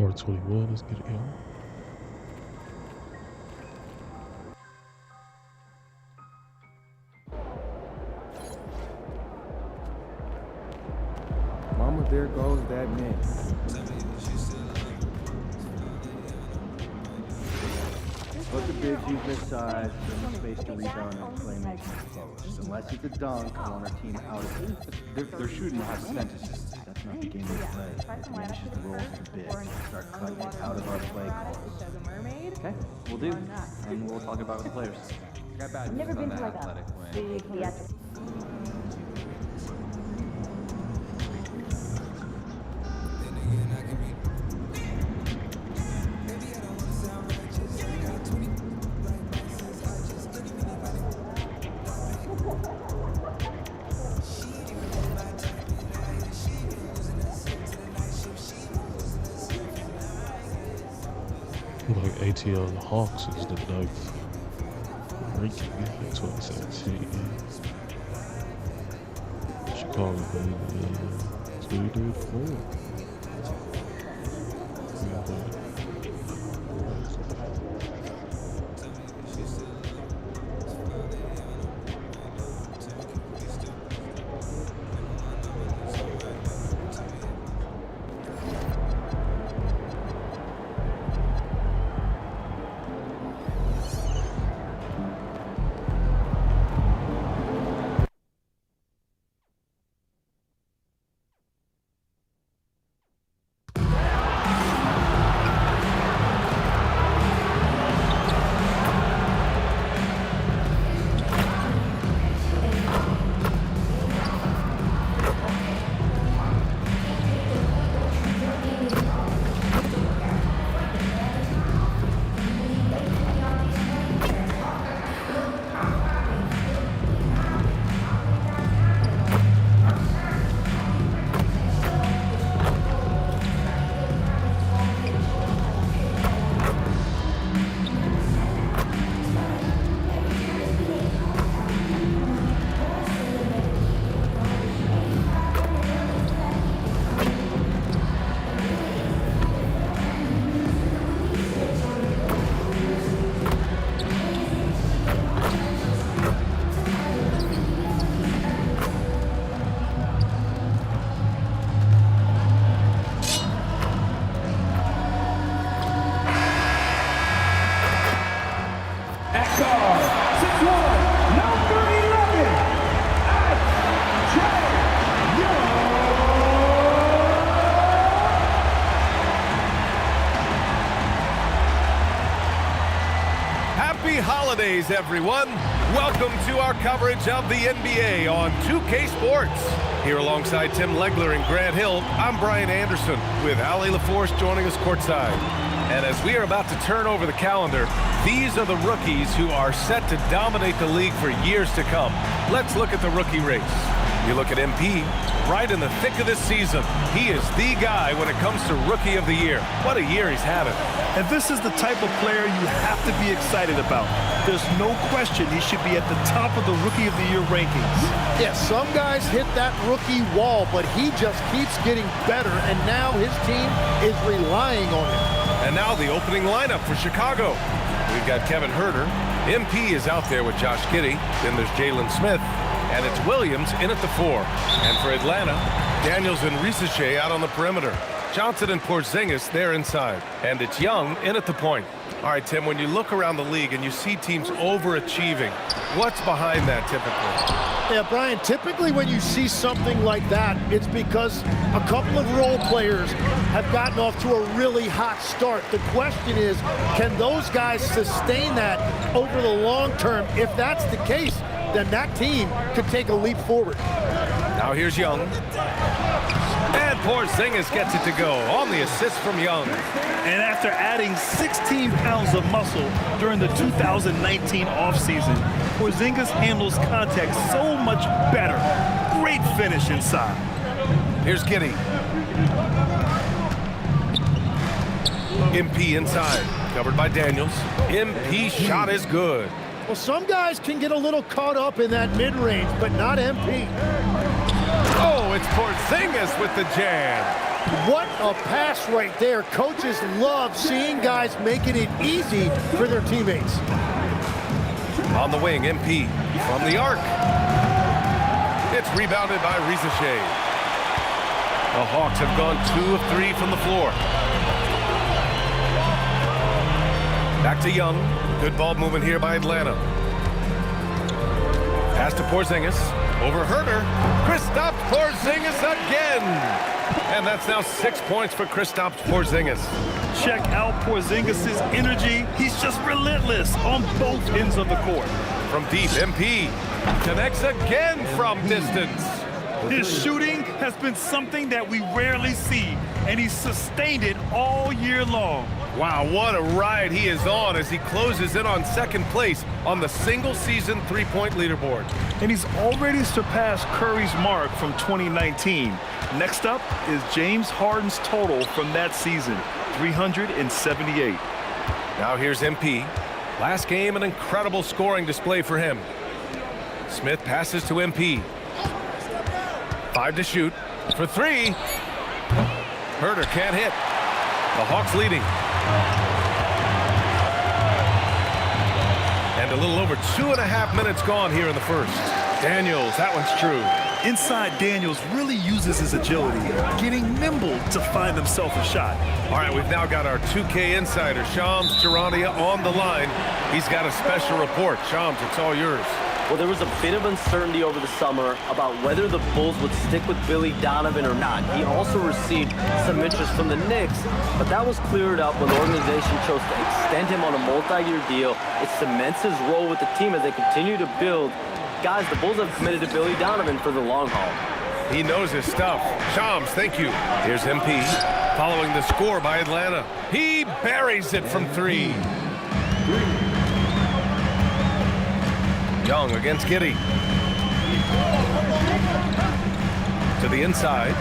Part 21, let's get it, y'all. Mama, there goes that miss. Both the bigs use their size, bring the space to rebound and playmaking close. Unless it's a dunk, want our team out of it. They're shooting high percentages. That's not the game we play. It diminishes the roles of the bigs. Start cutting it out of our play calls. Okay, we'll do. And we'll talk about it with the players. I got bad I've never news on been to that like athletic a wing. big theatrical. Like ATL and Hawks is the 9th ranking in 2017. Chicago being 3-4. Happy holidays, everyone. Welcome to our coverage of the NBA on 2K Sports. Here alongside Tim Legler and Grant Hill, I'm Brian Anderson with Ali LaForce joining us courtside. And as we are about to turn over the calendar, these are the rookies who are set to dominate the league for years to come. Let's look at the rookie race. You look at MP, right in the thick of this season. He is the guy when it comes to Rookie of the Year. What a year he's having. And this is the type of player you have to be excited about. There's no question he should be at the top of the Rookie of the Year rankings. Yeah, some guys hit that rookie wall, but he just keeps getting better, and now his team is relying on him. And now the opening lineup for Chicago. We've got Kevin Huerter. MP is out there with Josh Giddey. Then there's Jalen Smith. And it's Williams in at the 4. And for Atlanta, Daniels and Risache out on the perimeter. Johnson and Porzingis there inside. And it's Young in at the point. All right, Tim, when you look around the league and you see teams overachieving, what's behind that typically? Yeah, Brian, typically when you see something like that, it's because a couple of role players have gotten off to a really hot start. The question is, can those guys sustain that over the long term? If that's the case, then that team could take a leap forward. Now here's Young. And Porzingis gets it to go on the assist from Young. And after adding 16 pounds of muscle during the 2019 offseason, Porzingis handles contact so much better. Great finish inside. Here's Giddey. MP inside, covered by Daniels. MP shot is good. Well, some guys can get a little caught up in that mid-range, but not MP. Oh, it's Porzingis with the jam. What a pass right there. Coaches love seeing guys making it easy for their teammates. On the wing, MP from the arc. It's rebounded by Rizachet. The Hawks have gone 2 of 3 from the floor. Back to Young. Good ball movement here by Atlanta. Pass to Porzingis. Over Herter. Kristaps Porzingis again. And that's now 6 points for Kristaps Porzingis. Check out Porzingis' energy. He's just relentless on both ends of the court. From deep, MP connects again from distance. His shooting has been something that we rarely see, and he's sustained it all year long. Wow, what a ride he is on as he closes in on second place on the single-season three-point leaderboard. And he's already surpassed Curry's mark from 2019. Next up is James Harden's total from that season, 378. Now here's MP. Last game, an incredible scoring display for him. Smith passes to MP. 5 to shoot. For 3. Herter can't hit. The Hawks leading. And a little over 2.5 minutes gone here in the first. Daniels, that one's true. Inside, Daniels really uses his agility, getting nimble to find himself a shot. All right, we've now got our 2K insider, Shams Charania, on the line. He's got a special report. Shams, it's all yours. Well, there was a bit of uncertainty over the summer about whether the Bulls would stick with Billy Donovan or not. He also received some interest from the Knicks, but that was cleared up when the organization chose to extend him on a multi-year deal. It cements his role with the team as they continue to build. Guys, the Bulls have committed to Billy Donovan for the long haul. He knows his stuff. Shams, thank you. Here's MP, following the score by Atlanta. He buries it from 3. Young against Giddey. To the inside.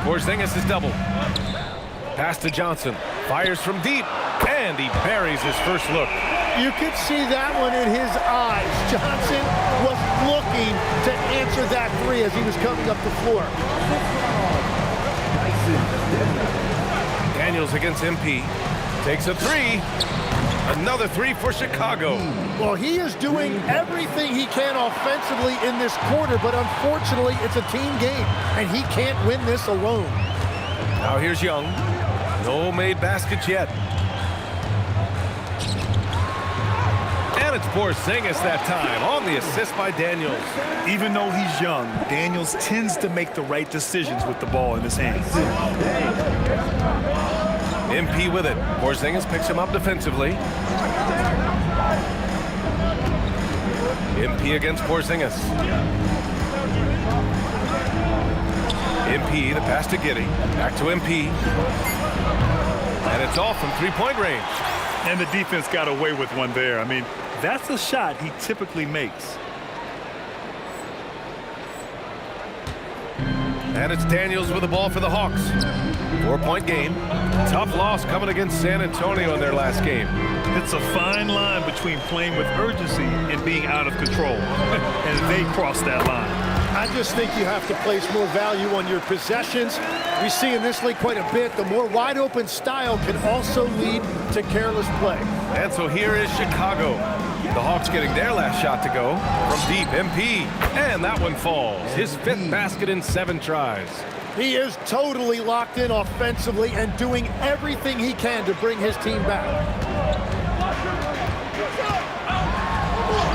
Porzingis is double. Pass to Johnson. Fires from deep. And he buries his first look. You could see that one in his eyes. Johnson was looking to answer that 3 as he was coming up the floor. Daniels against MP. Takes a 3. Another 3 for Chicago. Well, he is doing everything he can offensively in this quarter, but unfortunately, it's a team game, and he can't win this alone. Now here's Young. No made baskets yet. And it's Porzingis that time on the assist by Daniels. Even though he's young, Daniels tends to make the right decisions with the ball in his hands. MP with it. Porzingis picks him up defensively. MP against Porzingis. MP, the pass to Giddey. Back to MP. And it's off from three-point range. And the defense got away with one there. I mean, that's a shot he typically makes. And it's Daniels with the ball for the Hawks. 4-point game. Tough loss coming against San Antonio in their last game. It's a fine line between playing with urgency and being out of control. And they crossed that line. I just think you have to place more value on your possessions. We see in this league quite a bit. The more wide open style can also lead to careless play. And so here is Chicago. The Hawks getting their last shot to go. From deep, MP. And that one falls. His 5th basket in 7 tries. He is totally locked in offensively and doing everything he can to bring his team back.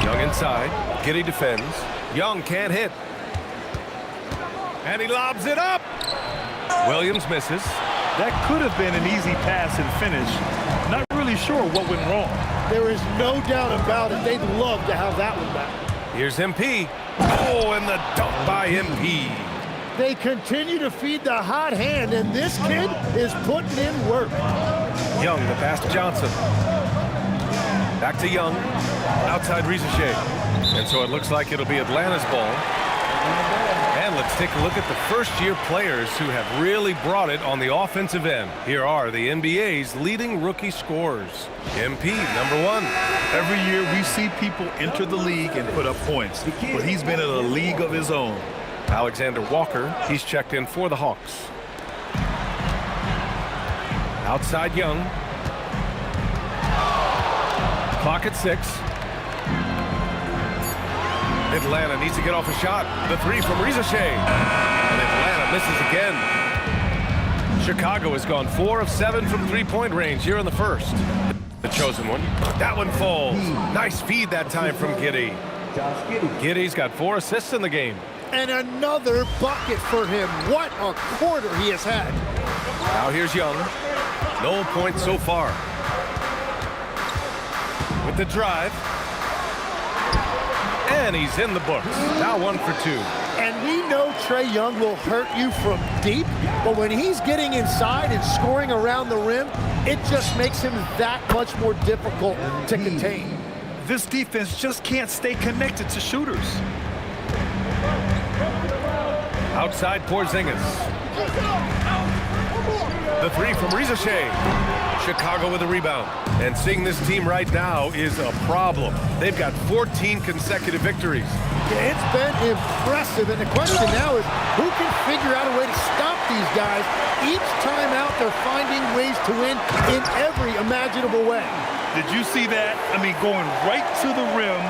Young inside. Giddey defends. Young can't hit. And he lobs it up. Williams misses. That could have been an easy pass and finish. Not really sure what went wrong. There is no doubt about it. They'd love to have that one back. Here's MP. Oh, and the dunk by MP. They continue to feed the hot hand, and this kid is putting in work. Young, the pass to Johnson. Back to Young. Outside Rizachet. And so it looks like it'll be Atlanta's ball. And let's take a look at the first-year players who have really brought it on the offensive end. Here are the NBA's leading rookie scorers. MP, number 1. Every year we see people enter the league and put up points, but he's been in a league of his own. Alexander Walker, he's checked in for the Hawks. Outside Young. Clock at 6. Atlanta needs to get off a shot. The 3 from Rizashe. And Atlanta misses again. Chicago has gone 4 of 7 from three-point range here in the first. The chosen one. That one falls. Nice feed that time from Giddey. Giddey's got 4 assists in the game. And another bucket for him. What a quarter he has had. Now here's Young. No points so far. With the drive. And he's in the books. Now 1 for 2. And we know Trae Young will hurt you from deep, but when he's getting inside and scoring around the rim, it just makes him that much more difficult to contain. This defense just can't stay connected to shooters. Outside Porzingis. The 3 from Rizashe. Chicago with a rebound. And seeing this team right now is a problem. They've got 14 consecutive victories. Yeah, it's been impressive, and the question now is who can figure out a way to stop these guys? Each time out, they're finding ways to win in every imaginable way. Did you see that? I mean, going right to the rim,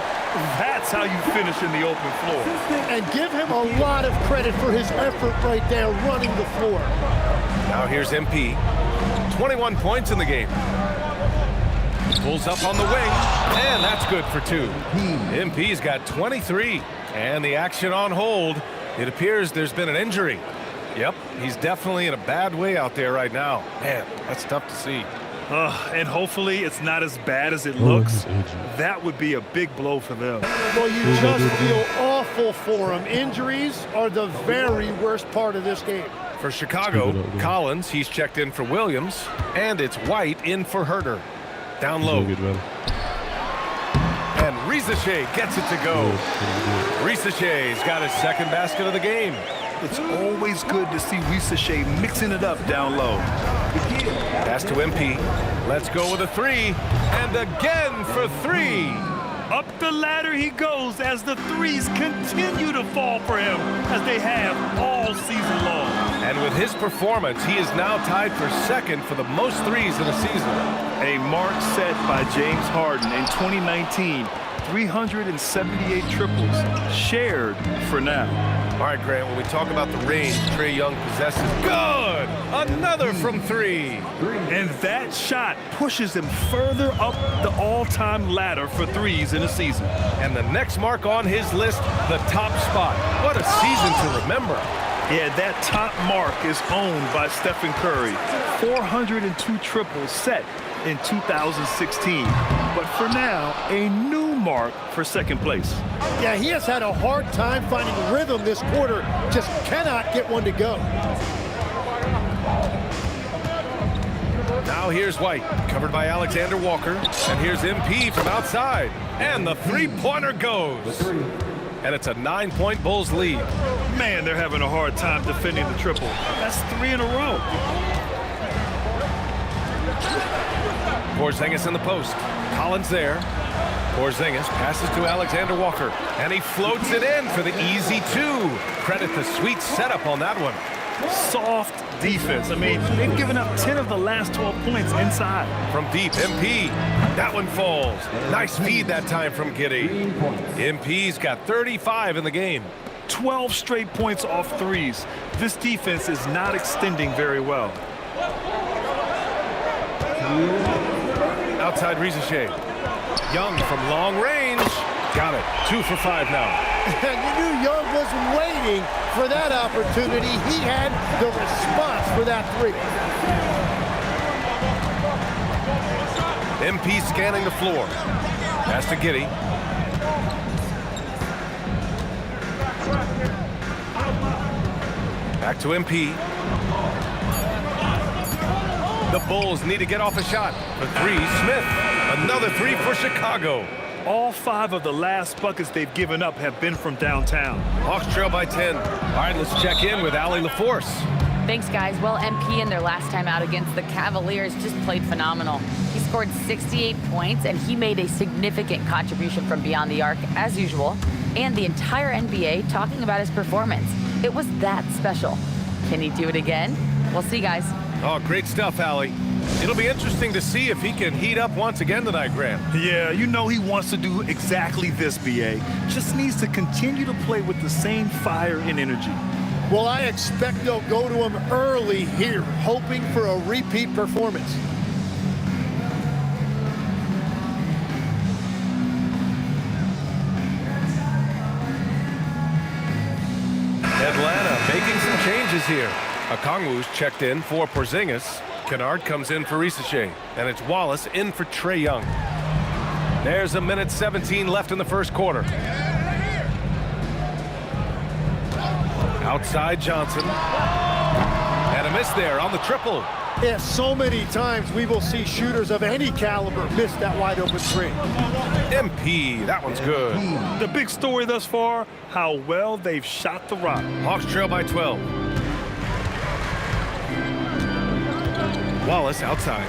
that's how you finish in the open floor. And give him a lot of credit for his effort right there running the floor. Now here's MP. 21 points in the game. Pulls up on the wing, and that's good for 2. MP's got 23, and the action on hold. It appears there's been an injury. Yep, he's definitely in a bad way out there right now. Man, that's tough to see. And hopefully it's not as bad as it looks. That would be a big blow for them. Well, you just feel awful for him. Injuries are the very worst part of this game. For Chicago, Collins, he's checked in for Williams, and it's White in for Herter. Down low. And Rizashe gets it to go. Rizashe's got his second basket of the game. It's always good to see Rizashe mixing it up down low. Pass to MP. Let's go with a 3. And again for 3. Up the ladder he goes as the threes continue to fall for him, as they have all season long. And with his performance, he is now tied for second for the most threes in a season. A mark set by James Harden in 2019. 378 triples shared for now. All right, Grant, when we talk about the range Trae Young possesses, good! Another from 3. And that shot pushes him further up the all-time ladder for threes in a season. And the next mark on his list, the top spot. What a season to remember. Yeah, that top mark is owned by Stephen Curry. 402 triples set in 2016. But for now, a new mark for second place. Yeah, he has had a hard time finding rhythm this quarter. Just cannot get one to go. Now here's White, covered by Alexander Walker. And here's MP from outside. And the three-pointer goes. And it's a 9-point Bulls lead. Man, they're having a hard time defending the triple. That's 3 in a row. Porzingis in the post. Collins there. Porzingis passes to Alexander Walker. And he floats it in for the easy 2. Credit the sweet setup on that one. Soft defense. I mean, they've given up 10 of the last 12 points inside. From deep, MP. That one falls. Nice feed that time from Giddey. MP's got 35 in the game. 12 straight points off threes. This defense is not extending very well. Outside Rizashe. Young from long range. Got it. 2 for 5 now. And you knew Young was waiting for that opportunity. He had the response for that 3. MP scanning the floor. Pass to Giddey. Back to MP. The Bulls need to get off a shot. For 3, Smith. Another 3 for Chicago. All 5 of the last buckets they've given up have been from downtown. Hawks trail by 10. All right, let's check in with Allie LaForce. Thanks, guys. Well, MP in their last time out against the Cavaliers just played phenomenal. He scored 68 points, and he made a significant contribution from beyond the arc, as usual. and the entire NBA talking about his performance. It was that special. Can he do it again? We'll see, guys. Oh, great stuff, Allie. It'll be interesting to see if he can heat up once again tonight, Grant. Yeah, you know he wants to do exactly this, BA. Just needs to continue to play with the same fire and energy. Well, I expect they'll go to him early here, hoping for a repeat performance. Atlanta making some changes here. Okongwu's checked in for Porzingis. Kennard comes in for Risache. And it's Wallace in for Trae Young. There's a minute 17 left in the first quarter. Outside Johnson. And a miss there on the triple. Yeah, so many times we will see shooters of any caliber miss that wide open three. MP, that one's good. The big story thus far, how well they've shot the rock. Hawks trail by 12. Wallace outside.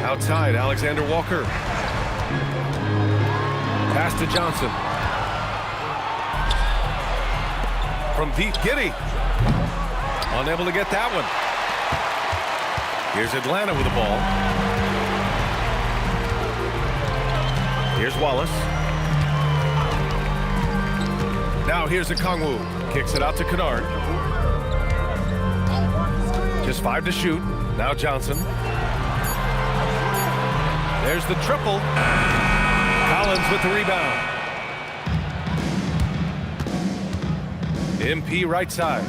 Outside, Alexander Walker. Pass to Johnson. From deep, Giddey. Unable to get that one. Here's Atlanta with the ball. Here's Wallace. Now here's Okongwu. Kicks it out to Kennard. Just 5 to shoot. Now Johnson. There's the triple. Collins with the rebound. MP right side.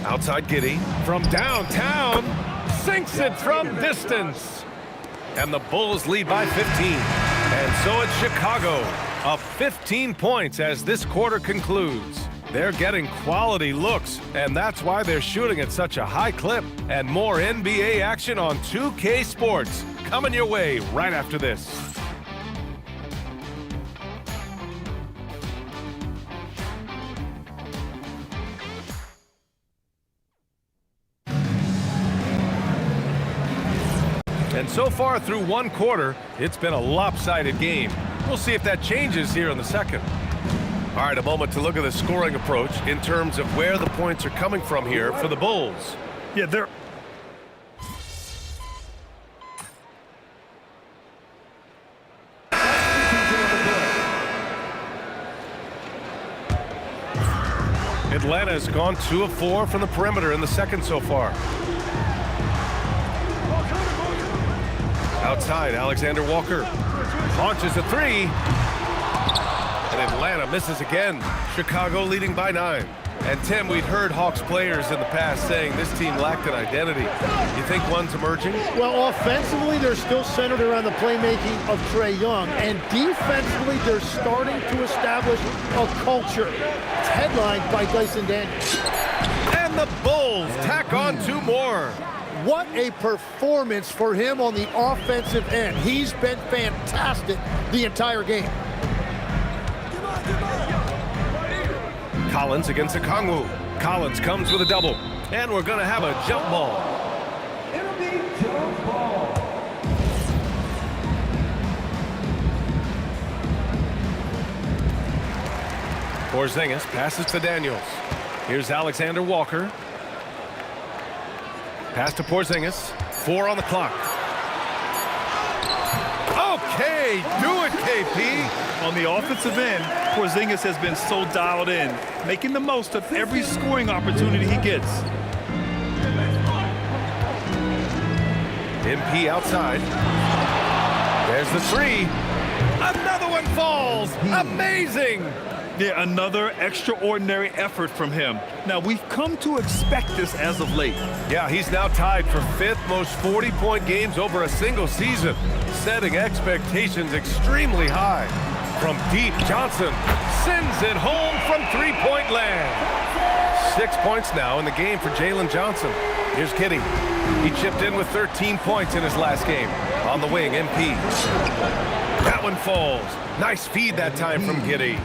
Outside Giddey. From downtown. Sinks it from distance. And the Bulls lead by 15. And so it's Chicago. Up 15 points as this quarter concludes. They're getting quality looks, and that's why they're shooting at such a high clip. And more NBA action on 2K Sports coming your way right after this. And so far through one quarter, it's been a lopsided game. We'll see if that changes here in the second. All right, a moment to look at the scoring approach in terms of where the points are coming from here for the Bulls. Yeah, they're... Atlanta has gone 2 of 4 from the perimeter in the second so far. Outside, Alexander Walker launches a 3. And Atlanta misses again. Chicago leading by 9. And Tim, we'd heard Hawks players in the past saying this team lacked an identity. You think one's emerging? Well, offensively, they're still centered around the playmaking of Trae Young. And defensively, they're starting to establish a culture. It's headlined by Dyson Daniels. And the Bulls tack on 2 more. What a performance for him on the offensive end. He's been fantastic the entire game. Collins against Okongwu. Collins comes with a double. And we're going to have a jump ball. It'll be jump ball. Porzingis passes to Daniels. Here's Alexander Walker. Pass to Porzingis. 4 on the clock. Okay, do it, KP. On the offensive end, Porzingis has been so dialed in, making the most of every scoring opportunity he gets. MP outside. There's the 3. Another one falls. Amazing. Yeah, another extraordinary effort from him. Now, we've come to expect this as of late. Yeah, he's now tied for 5th most 40-point games over a single season, setting expectations extremely high. From deep, Johnson sends it home from 3-point land. 6 points now in the game for Jalen Johnson. Here's Giddey. He chipped in with 13 points in his last game. On the wing, MP. That one falls. Nice feed that time from Giddey.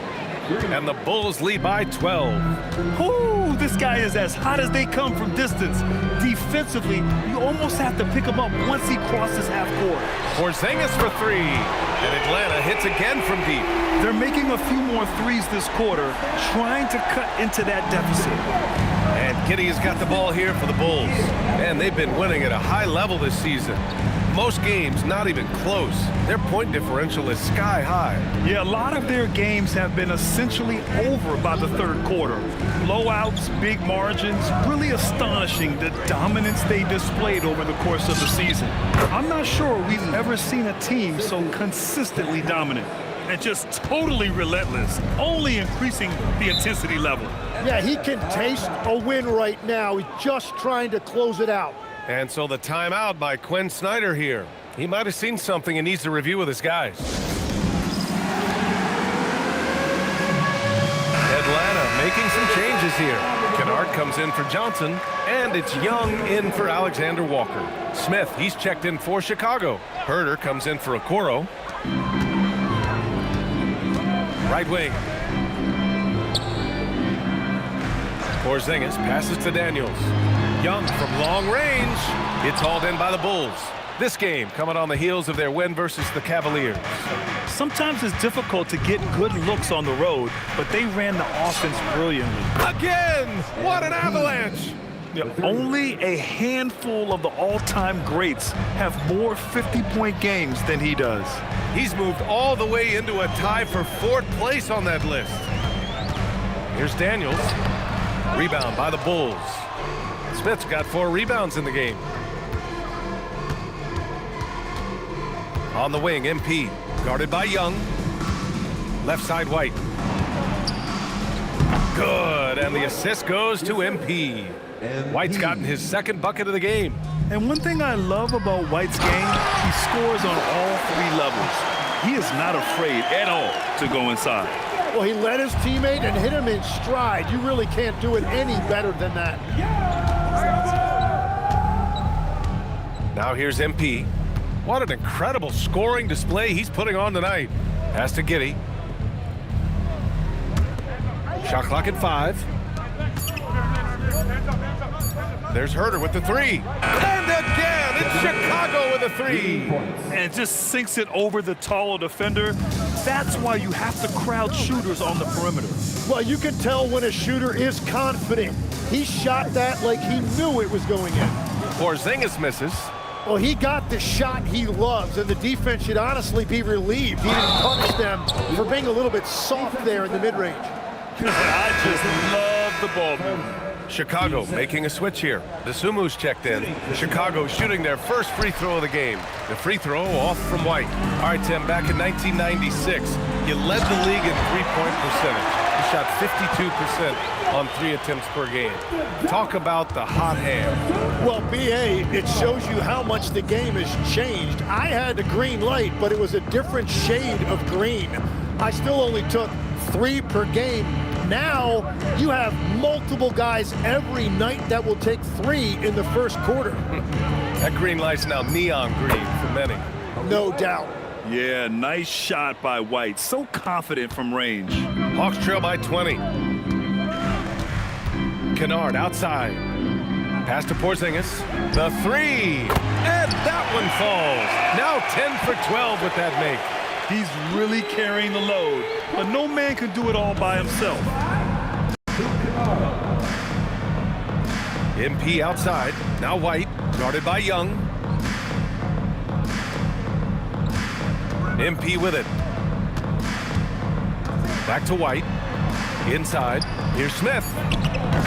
and the Bulls lead by 12. Ooh, this guy is as hot as they come from distance. Defensively, you almost have to pick him up once he crosses half court. Porzingis for three, and Atlanta hits again from deep. They're making a few more threes this quarter, trying to cut into that deficit. And Giddey has got the ball here for the Bulls. And they've been winning at a high level this season. Most games not even close. Their point differential is sky high. Yeah, a lot of their games have been essentially over by the third quarter. Blowouts, big margins, really astonishing the dominance they displayed over the course of the season. I'm not sure we've ever seen a team so consistently dominant and just totally relentless, only increasing the intensity level. Yeah, he can taste a win right now. He's just trying to close it out. And so the timeout by Quinn Snyder here. He might have seen something and needs to review with his guys. Atlanta making some changes here. Kennard comes in for Johnson, and it's Young in for Alexander Walker. Smith, he's checked in for Chicago. Herter comes in for Okoro. Right wing. Porzingis passes to Daniels. Young from long range. It's hauled in by the Bulls. This game coming on the heels of their win versus the Cavaliers. Sometimes it's difficult to get good looks on the road, but they ran the offense brilliantly. Again! What an avalanche! Yeah, only a handful of the all-time greats have more 50-point games than he does. He's moved all the way into a tie for fourth place on that list. Here's Daniels. Rebound by the Bulls. Smith's got 4 rebounds in the game. On the wing, MP. Guarded by Young. Left side, White. Good, and the assist goes to MP. White's gotten his second bucket of the game. And one thing I love about White's game, he scores on all 3 levels. He is not afraid at all to go inside. Well, he led his teammate and hit him in stride. You really can't do it any better than that. Now here's MP. What an incredible scoring display he's putting on tonight. Pass to Giddey. Shot clock at 5. There's Herter with the 3. And again, it's Chicago with a 3. And just sinks it over the taller defender. That's why you have to crowd shooters on the perimeter. Well, you can tell when a shooter is confident. He shot that like he knew it was going in. Porzingis misses. Well, he got the shot he loves, and the defense should honestly be relieved. He didn't punish them for being a little bit soft there in the mid-range. I just love the ball movement. Chicago making a switch here. Desumu's checked in. Chicago shooting their first free throw of the game. The free throw off from White. All right, Tim, back in 1996, you led the league in three-point percentage. You shot 52% on 3 attempts per game. Talk about the hot hand. Well, BA, it shows you how much the game has changed. I had the green light, but it was a different shade of green. I still only took 3 per game. Now you have multiple guys every night that will take 3 in the first quarter. That green light's now neon green for many. No doubt. Yeah, nice shot by White. So confident from range. Hawks trail by 20. Kennard outside. Pass to Porzingis. The 3. And that one falls. Now 10 for 12 with that make. He's really carrying the load, but no man can do it all by himself. MP outside. Now White, guarded by Young. MP with it. Back to White. Inside. Here's Smith.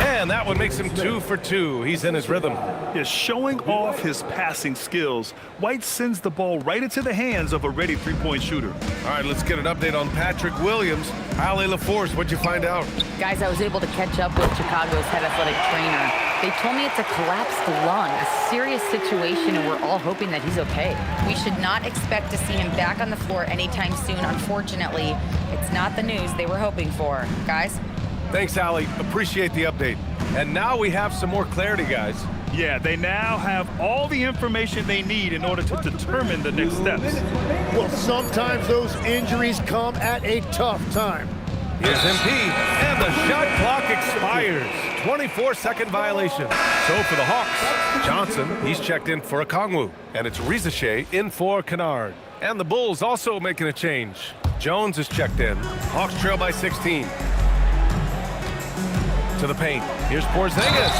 And that one makes him 2 for 2. He's in his rhythm. Yeah, showing off his passing skills, White sends the ball right into the hands of a ready three-point shooter. All right, let's get an update on Patrick Williams. Ali LaForce, what'd you find out? Guys, I was able to catch up with Chicago's head athletic trainer. They told me it's a collapsed lung, a serious situation, and we're all hoping that he's okay. We should not expect to see him back on the floor anytime soon. Unfortunately, it's not the news they were hoping for. Guys? Thanks, Ali. Appreciate the update. And now we have some more clarity, guys. Yeah, they now have all the information they need in order to determine the next steps. Well, sometimes those injuries come at a tough time. Here's MP, and the shot clock expires. 24-second violation. So for the Hawks, Johnson, he's checked in for Okongwu, and it's Rizeshe in for Kennard. And the Bulls also making a change. Jones is checked in. Hawks trail by 16. To the paint. Here's Porzingis.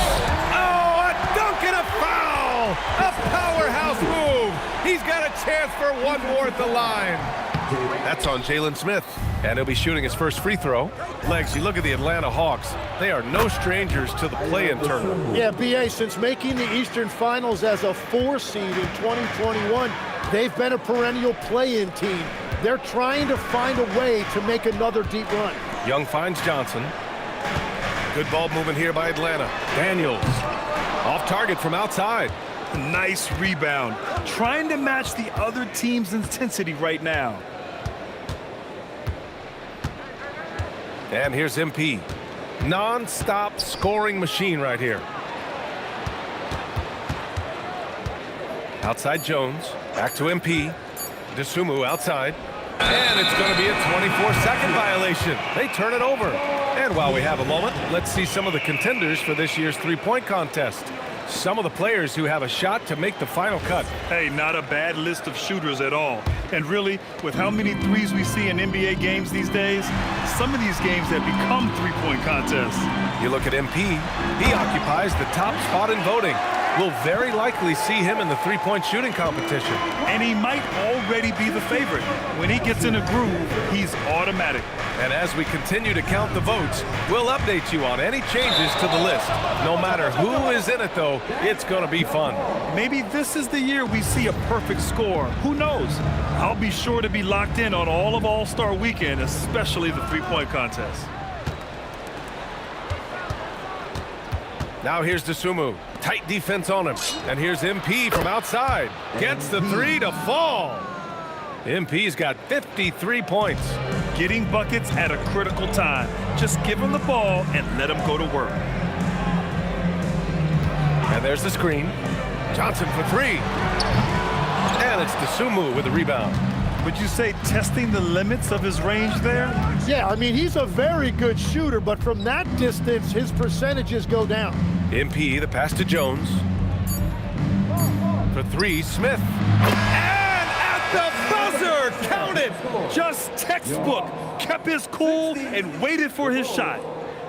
Oh, a dunk and a foul! A powerhouse move. He's got a chance for one more at the line. That's on Jalen Smith, and he'll be shooting his first free throw. Legs, you look at the Atlanta Hawks. They are no strangers to the play-in tournament. Yeah, BA, since making the Eastern Finals as a 4 seed in 2021, they've been a perennial play-in team. They're trying to find a way to make another deep run. Young finds Johnson. Good ball movement here by Atlanta. Daniels off target from outside. Nice rebound. Trying to match the other team's intensity right now. And here's MP. Non-stop scoring machine right here. Outside Jones. Back to MP. Dosunmu outside. And it's going to be a 24-second violation. They turn it over. And while we have a moment, let's see some of the contenders for this year's three-point contest. Some of the players who have a shot to make the final cut. Hey, not a bad list of shooters at all. And really, with how many threes we see in NBA games these days, some of these games have become three-point contests. You look at MP, he occupies the top spot in voting. We'll very likely see him in the three-point shooting competition. And he might already be the favorite. When he gets in a groove, he's automatic. And as we continue to count the votes, we'll update you on any changes to the list. No matter who is in it, though, it's going to be fun. Maybe this is the year we see a perfect score. Who knows? I'll be sure to be locked in on all of All-Star Weekend, especially the three-point contest. Now here's Dosunmu. Tight defense on him. And here's MP from outside. Gets the three to fall. MP's got 53 points. Getting buckets at a critical time. Just give him the ball and let him go to work. And there's the screen. Johnson for three. And it's Dosunmu with the rebound. Would you say testing the limits of his range there? Yeah, I mean, he's a very good shooter, but from that distance, his percentages go down. MP, the pass to Jones. For three, Smith. And at the buzzer, count it! Just textbook. Kept his cool and waited for his shot.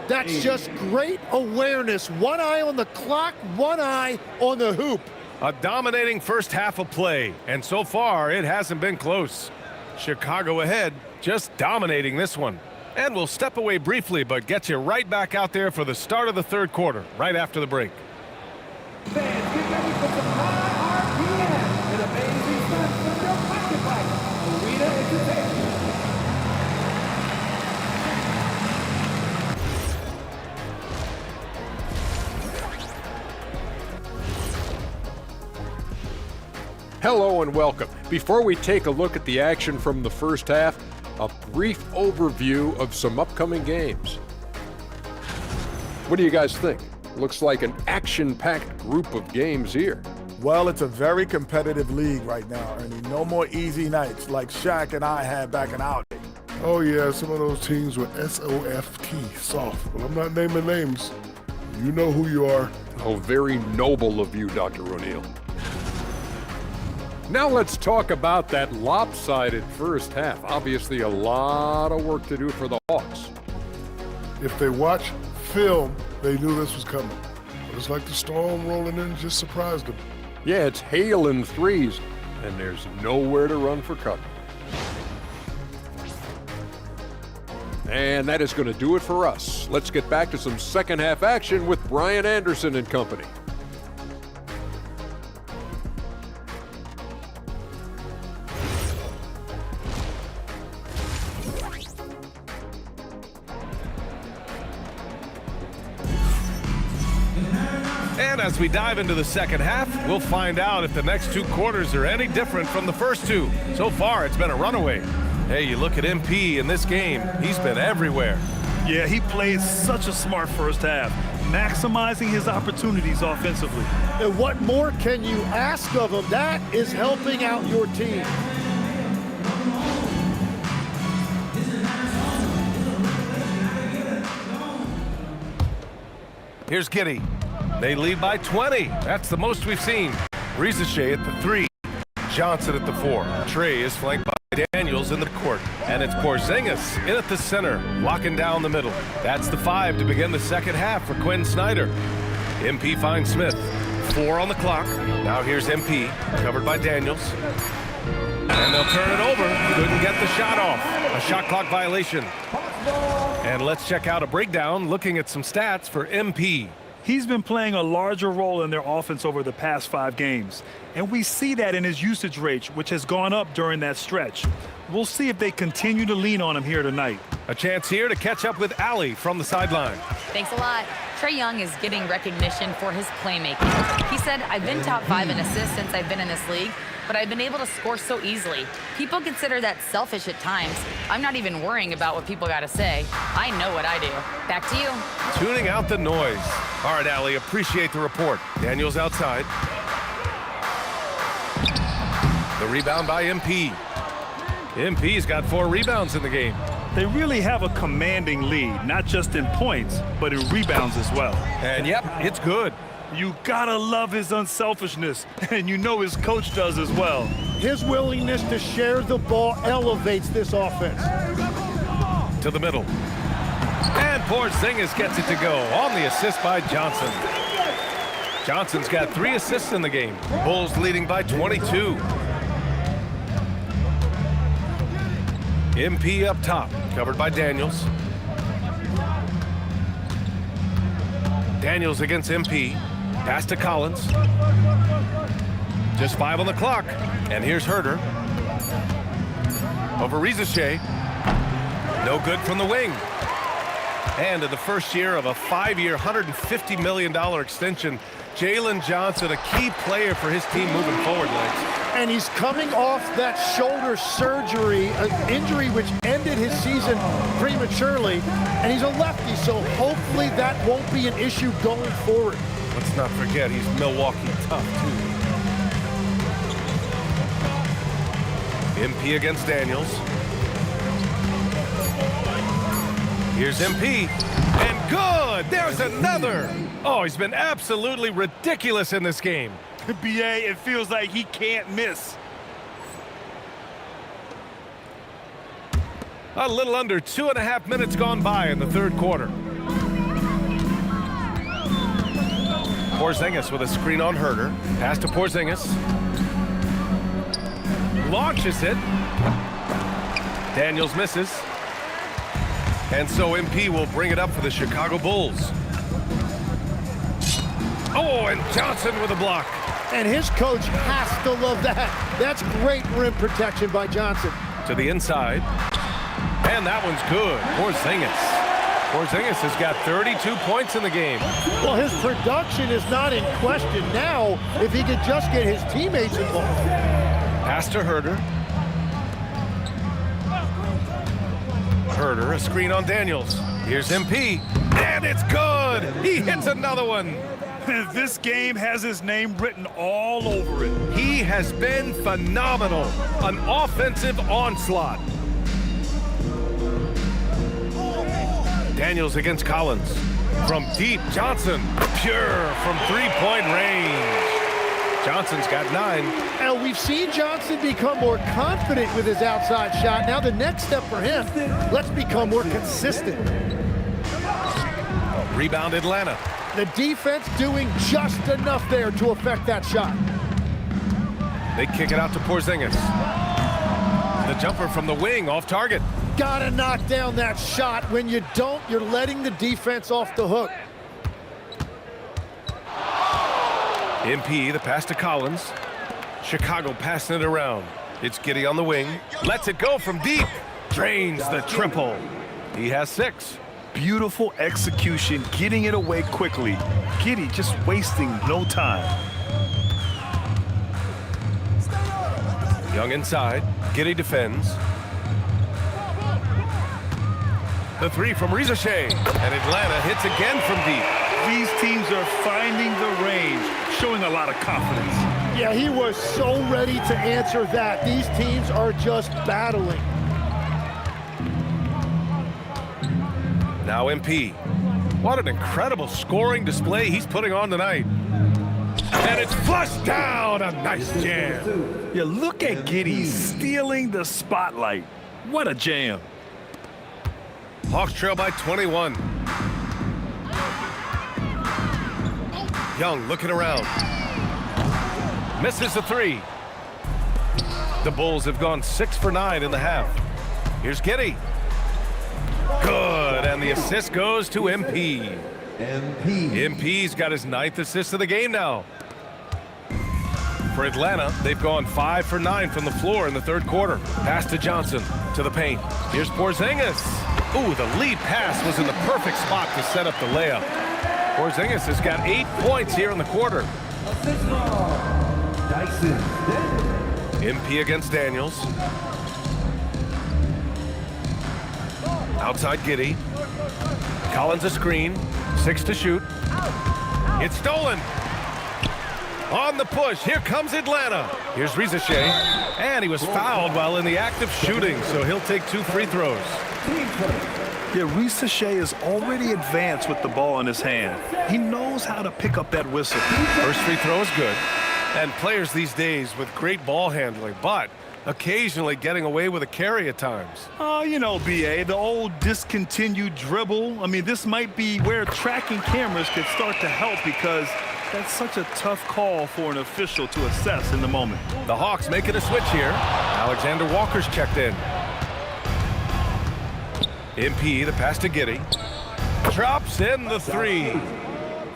That's just great awareness. One eye on the clock, one eye on the hoop. A dominating first half of play, and so far it hasn't been close. Chicago ahead, just dominating this one. And we'll step away briefly, but get you right back out there for the start of the third quarter, right after the break. Fans, get ready for some high RPM and amazing stunts from your pocket bike. Arena Entertainment. Hello and welcome. Before we take a look at the action from the first half, a brief overview of some upcoming games. What do you guys think? Looks like an action-packed group of games here. Well, it's a very competitive league right now, Ernie. No more easy nights like Shaq and I had back in our day. Oh yeah, some of those teams were S-O-F-T, soft. But I'm not naming names. You know who you are. Oh, very noble of you, Dr. O'Neill. Now let's talk about that lopsided first half. Obviously a lot of work to do for the Hawks. If they watch film, they knew this was coming. But it's like the storm rolling in just surprised them. Yeah, it's hail and threes, and there's nowhere to run for cover. And that is going to do it for us. Let's get back to some second half action with Brian Anderson and company. And as we dive into the second half, we'll find out if the next two quarters are any different from the first two. So far, it's been a runaway. Hey, you look at MP in this game, he's been everywhere. Yeah, he played such a smart first half, maximizing his opportunities offensively. And what more can you ask of him? That is helping out your team. Here's Giddy. They lead by 20. That's the most we've seen. Rizachet at the 3. Johnson at the 4. Trey is flanked by Daniels in the court. And it's Porzingis in at the center, locking down the middle. That's the 5 to begin the second half for Quinn Snyder. MP finds Smith. 4 on the clock. Now here's MP, covered by Daniels. And they'll turn it over. Couldn't get the shot off. A shot clock violation. And let's check out a breakdown looking at some stats for MP. He's been playing a larger role in their offense over the past 5 games. And we see that in his usage rate, which has gone up during that stretch. We'll see if they continue to lean on him here tonight. A chance here to catch up with Allie from the sideline. Thanks a lot. Trae Young is getting recognition for his playmaking. He said, I've been top 5 in assists since I've been in this league, but I've been able to score so easily. People consider that selfish at times. I'm not even worrying about what people got to say. I know what I do. Back to you. Tuning out the noise. All right, Allie, appreciate the report. Daniels outside. The rebound by MP. MP's got 4 rebounds in the game. They really have a commanding lead, not just in points, but in rebounds as well. And yep, it's good. You gotta love his unselfishness, and you know his coach does as well. His willingness to share the ball elevates this offense. To the middle. And Porzingis gets it to go on the assist by Johnson. Johnson's got 3 assists in the game. Bulls leading by 22. MP up top, covered by Daniels. Daniels against MP. Pass to Collins. Just 5 on the clock. And here's Herter. Over Rizachet. No good from the wing. And in the first year of a 5-year, $150 million extension, Jalen Johnson, a key player for his team moving forward, Legs. And he's coming off that shoulder surgery, an injury which ended his season prematurely. And he's a lefty, so hopefully that won't be an issue going forward. Let's not forget, he's Milwaukee tough, too. MP against Daniels. Here's MP. And good! There's another! Oh, he's been absolutely ridiculous in this game. BA, it feels like he can't miss. A little under 2.5 minutes gone by in the third quarter. Porzingis with a screen on Herter. Pass to Porzingis. Launches it. Daniels misses. And so MP will bring it up for the Chicago Bulls. Oh, and Johnson with a block. And his coach has to love that. That's great rim protection by Johnson. To the inside. And that one's good. Porzingis has got 32 points in the game. Well, his production is not in question now if he could just get his teammates involved. Pass to Herter. Herter, a screen on Daniels. Here's MP. And it's good. He hits another one. This game has his name written all over it. He has been phenomenal. An offensive onslaught. Daniels against Collins. From deep, Johnson. Pure from three-point range. Johnson's got 9. Now, we've seen Johnson become more confident with his outside shot. Now the next step for him, let's become more consistent. Rebound Atlanta. The defense doing just enough there to affect that shot. They kick it out to Porzingis. The jumper from the wing off target. Gotta knock down that shot. When you don't, you're letting the defense off the hook. MP, the pass to Collins. Chicago passing it around. It's Giddey on the wing. Lets it go from deep. Drains the triple. He has 6. Beautiful execution, getting it away quickly. Giddey just wasting no time. Young inside. Giddey defends. The 3 from Rizachet. And Atlanta hits again from deep. These teams are finding the range, showing a lot of confidence. Yeah, he was so ready to answer that. These teams are just battling. Now MP. What an incredible scoring display he's putting on tonight. And it's flushed down. A nice jam. Yeah, look at Giddey stealing the spotlight. What a jam. Hawks trail by 21. Young looking around. Misses the three. The Bulls have gone 6 for 9 in the half. Here's Giddey. Good, and the assist goes to MP. MP's got his 9th assist of the game now. For Atlanta, they've gone 5 for 9 from the floor in the third quarter. Pass to Johnson, to the paint. Here's Porzingis. Ooh, the lead pass was in the perfect spot to set up the layup. Porzingis has got 8 points here in the quarter. MP against Daniels. Outside Giddey. Collins a screen. 6 to shoot. It's stolen. On the push, here comes Atlanta. Here's Rizichet, and he was fouled while in the act of shooting, so he'll take 2 free throws. Yeah, Rizichet is already advanced with the ball in his hand. He knows how to pick up that whistle. First free throw is good. And players these days with great ball handling, but occasionally getting away with a carry at times. Oh, you know, BA, the old discontinued dribble. I mean, this might be where tracking cameras could start to help because that's such a tough call for an official to assess in the moment. The Hawks making a switch here. Alexander Walker's checked in. MP, the pass to Giddey. Drops in the three.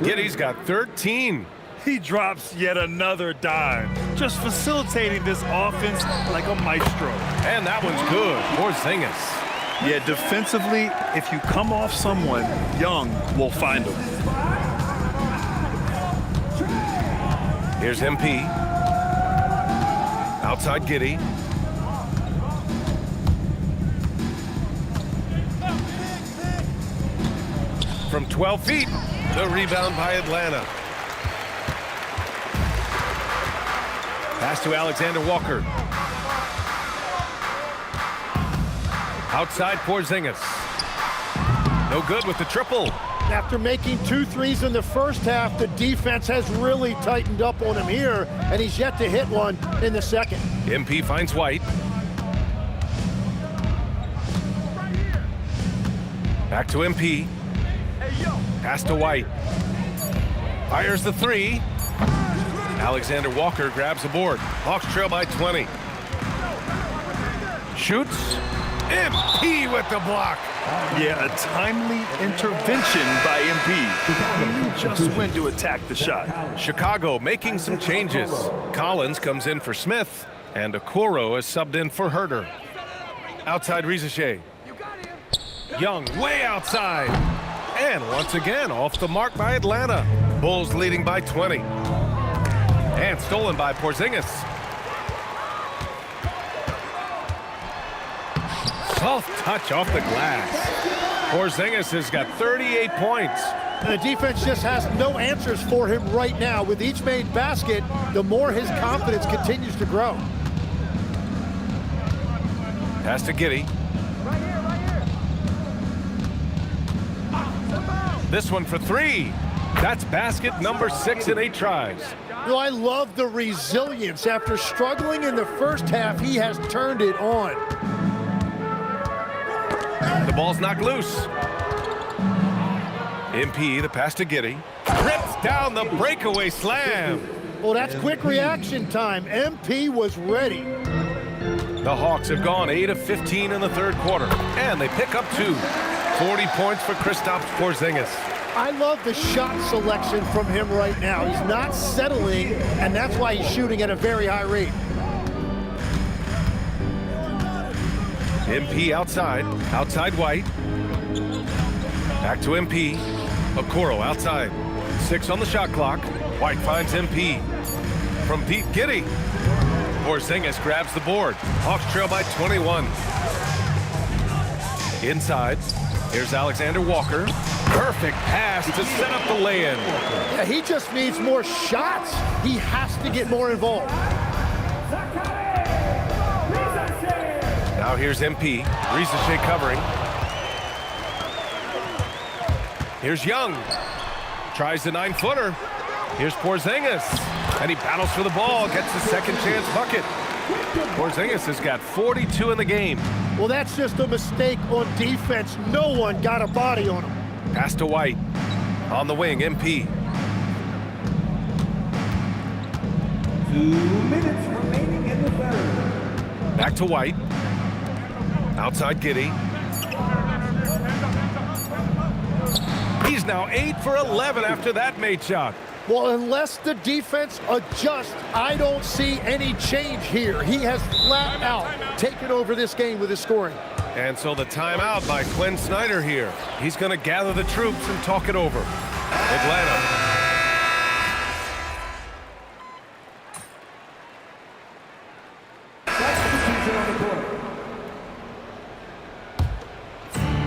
Giddey's got 13. He drops yet another dime, just facilitating this offense like a maestro. And that one's good. Porzingis. Yeah, defensively, if you come off someone, Young will find him. Here's MP. Outside Giddey. From 12 feet, the rebound by Atlanta. Pass to Alexander Walker. Outside Porzingis. No good with the triple. After making 2 threes in the first half, the defense has really tightened up on him here, and he's yet to hit one in the second. MP finds White. Back to MP. Pass to White. Fires the three. Alexander Walker grabs the board. Hawks trail by 20. Shoots. MP with the block. Yeah, a timely intervention by MP. He just went to attack the shot. Chicago making some changes. Collins comes in for Smith, and Okoro is subbed in for Herter. Outside Rizichet. Young way outside. And once again, off the mark by Atlanta. Bulls leading by 20. And stolen by Porzingis. Soft touch off the glass. Porzingis has got 38 points. And the defense just has no answers for him right now. With each made basket, the more his confidence continues to grow. Pass to Giddey. This one for three. That's basket number 6 in 8 tries. You know, I love the resilience. After struggling in the first half, he has turned it on. The ball's knocked loose. MP, the pass to Giddey. Rips down the breakaway slam. Well, that's quick reaction time. MP was ready. The Hawks have gone 8 of 15 in the third quarter, and they pick up 2. 40 points for Kristaps Porzingis. I love the shot selection from him right now. He's not settling, and that's why he's shooting at a very high rate. MP outside White. Back to MP. Okoro outside. 6 on the shot clock. White finds MP. From deep, Giddey. Porzingis grabs the board. Hawks trail by 21. Inside. Here's Alexander Walker. Perfect pass to set up the lay-in. Yeah, he just needs more shots. He has to get more involved. Now here's MP. Rizichet covering. Here's Young. Tries the 9-footer. Here's Porzingis. And he battles for the ball, gets the second chance bucket. Porzingis has got 42 in the game. Well, that's just a mistake on defense. No one got a body on him. Pass to White. On the wing, MP. 2 minutes remaining in the third. Back to White. Outside Giddey. He's now 8 for 11 after that made shot. Well, unless the defense adjusts, I don't see any change here. He has flat out taken over this game with his scoring. And so the timeout by Quinn Snyder here. He's going to gather the troops and talk it over. Atlanta.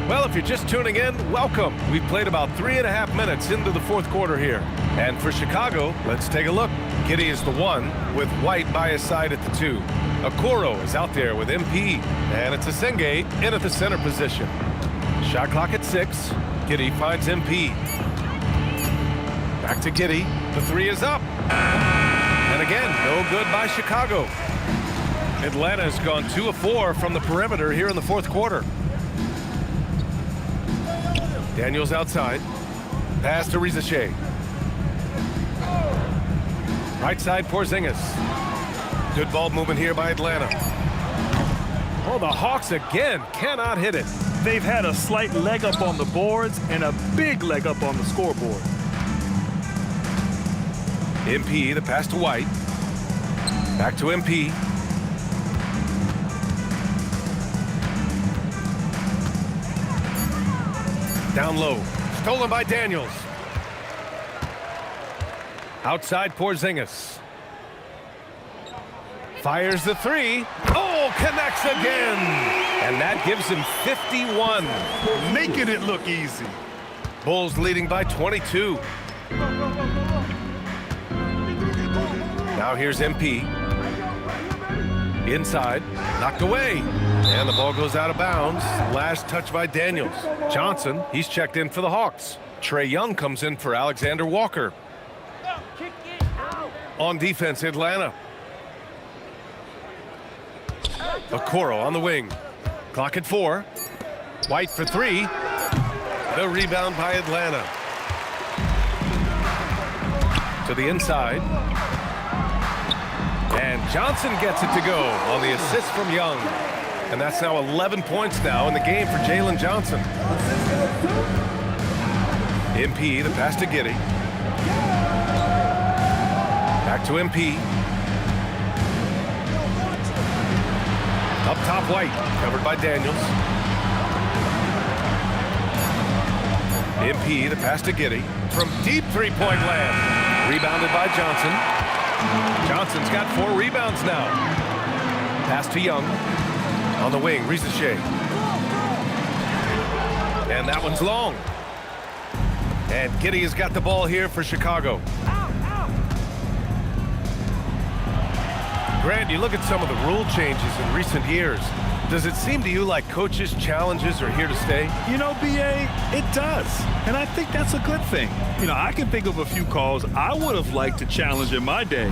Well, if you're just tuning in, welcome. We've played about 3.5 minutes into the fourth quarter here. And for Chicago, let's take a look. Giddey is the 1 with White by his side at the 2. Okoro is out there with MP. And it's Asenge in at the center position. Shot clock at 6. Giddey finds MP. Back to Giddey. The 3 is up. And again, no good by Chicago. Atlanta has gone 2 of 4 from the perimeter here in the fourth quarter. Daniels outside. Pass to Rizache. Right side, Porzingis. Good ball movement here by Atlanta. Oh, the Hawks again cannot hit it. They've had a slight leg up on the boards and a big leg up on the scoreboard. MP, the pass to White. Back to MP. Down low. Stolen by Daniels. Outside Porzingis. Fires the 3. Oh, connects again. And that gives him 51. Making it look easy. Bulls leading by 22. Now here's MP. Inside. Knocked away. And the ball goes out of bounds. Last touch by Daniels. Johnson, he's checked in for the Hawks. Trae Young comes in for Alexander Walker. On defense, Atlanta. Okoro on the wing. Clock at 4. White for 3. The rebound by Atlanta. To the inside. And Johnson gets it to go on the assist from Young. And that's now 11 points now in the game for Jalen Johnson. MP, the pass to Giddey. Back to MP. Up top, White, covered by Daniels. MP, the pass to Giddey. From deep three-point land. Rebounded by Johnson. Johnson's got 4 rebounds now. Pass to Young. On the wing, Rizache. And that one's long. And Giddey has got the ball here for Chicago. Grant, you look at some of the rule changes in recent years. Does it seem to you like coaches' challenges are here to stay? You know, B.A., it does. And I think that's a good thing. You know, I can think of a few calls I would have liked to challenge in my day.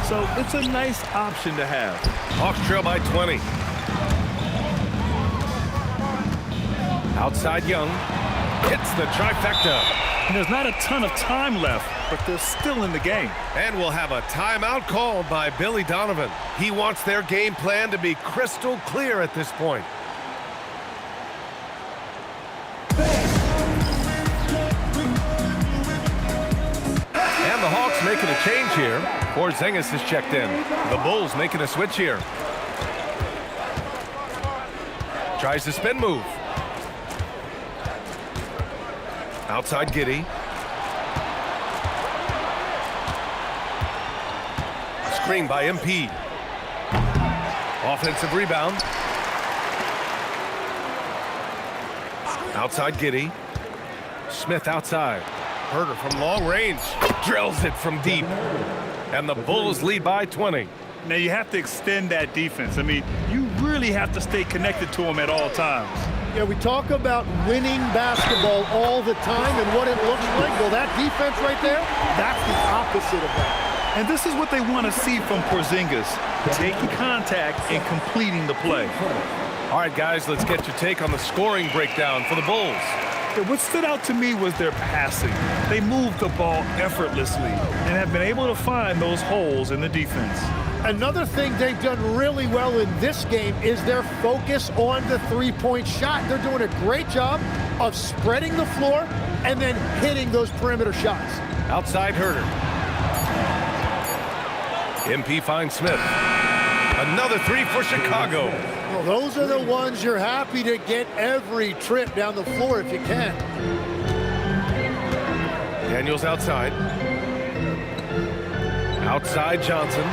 So it's a nice option to have. Hawks trail by 20. Outside Young. Hits the trifecta. And there's not a ton of time left, but they're still in the game. And we'll have a timeout called by Billy Donovan. He wants their game plan to be crystal clear at this point. And the Hawks making a change here. Porzingis is checked in. The Bulls making a switch here. Tries the spin move. Outside Giddey. Screen by MP. Offensive rebound. Outside Giddey. Smith outside. Herter from long range. Drills it from deep. And the Bulls lead by 20. Now you have to extend that defense. I mean, you really have to stay connected to them at all times. Yeah, we talk about winning basketball all the time and what it looks like. Well, that defense right there, that's the opposite of that. And this is what they want to see from Porzingis, taking contact and completing the play. All right, guys, let's get your take on the scoring breakdown for the Bulls. Yeah, what stood out to me was their passing. They moved the ball effortlessly and have been able to find those holes in the defense. Another thing they've done really well in this game is their focus on the three-point shot. They're doing a great job of spreading the floor and then hitting those perimeter shots. Outside Herter. MP finds Smith. Another three for Chicago. Well, those are the ones you're happy to get every trip down the floor if you can. Daniels outside. Outside Johnson.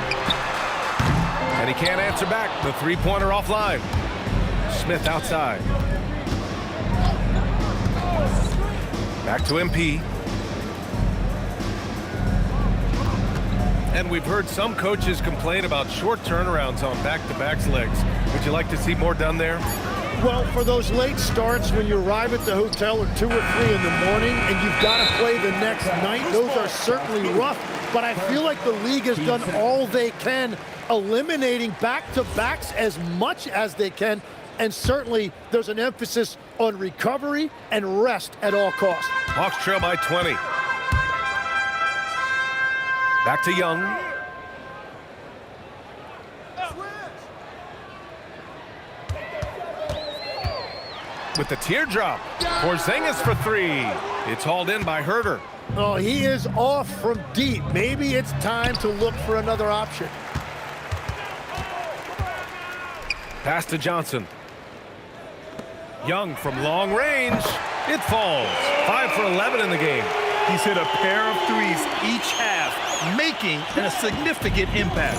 And he can't answer back. The three-pointer offline. Smith outside. Back to MP. And we've heard some coaches complain about short turnarounds on back-to-backs legs. Would you like to see more done there? Well, for those late starts when you arrive at the hotel at 2 or 3 in the morning and you've got to play the next night, those are certainly rough. But I feel like the league has done all they can, eliminating back-to-backs as much as they can. And certainly there's an emphasis on recovery and rest at all costs. Hawks trail by 20. Back to Young. With the teardrop. Porzingis for three. It's hauled in by Herter. Oh, he is off from deep. Maybe it's time to look for another option. Pass to Johnson. Young from long range. It falls. 5 for 11 in the game. He's hit a pair of threes each half, making a significant impact.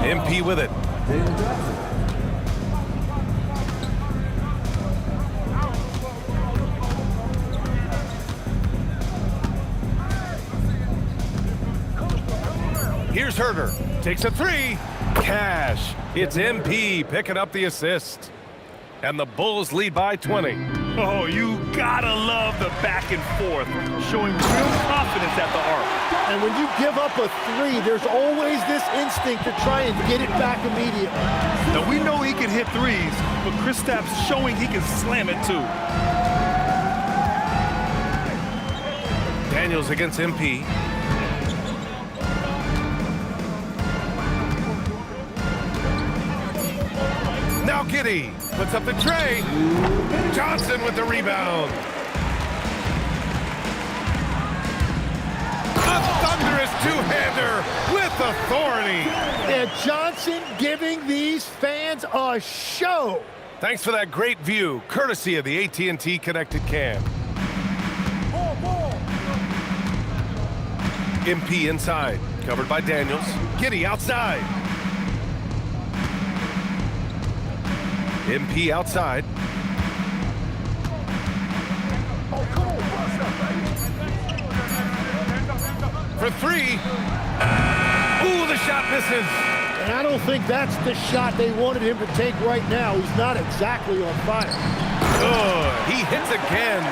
MP with it. Here's Herter. Takes a three. Cash. It's MP picking up the assist. And the Bulls lead by 20. Oh, you gotta love the back and forth, showing real confidence at the arc. And when you give up a three, there's always this instinct to try and get it back immediately. Now, we know he can hit threes, but Kristaps showing he can slam it too. Daniels against MP. Now Giddey puts up the tray. Johnson with the rebound. A thunderous two-hander with authority. And Johnson giving these fans a show. Thanks for that great view, courtesy of the AT&T Connected Cam. MP inside, covered by Daniels. Giddey outside. MP outside. For three. Ooh, the shot misses. And I don't think that's the shot they wanted him to take right now. He's not exactly on fire. Good. He hits again.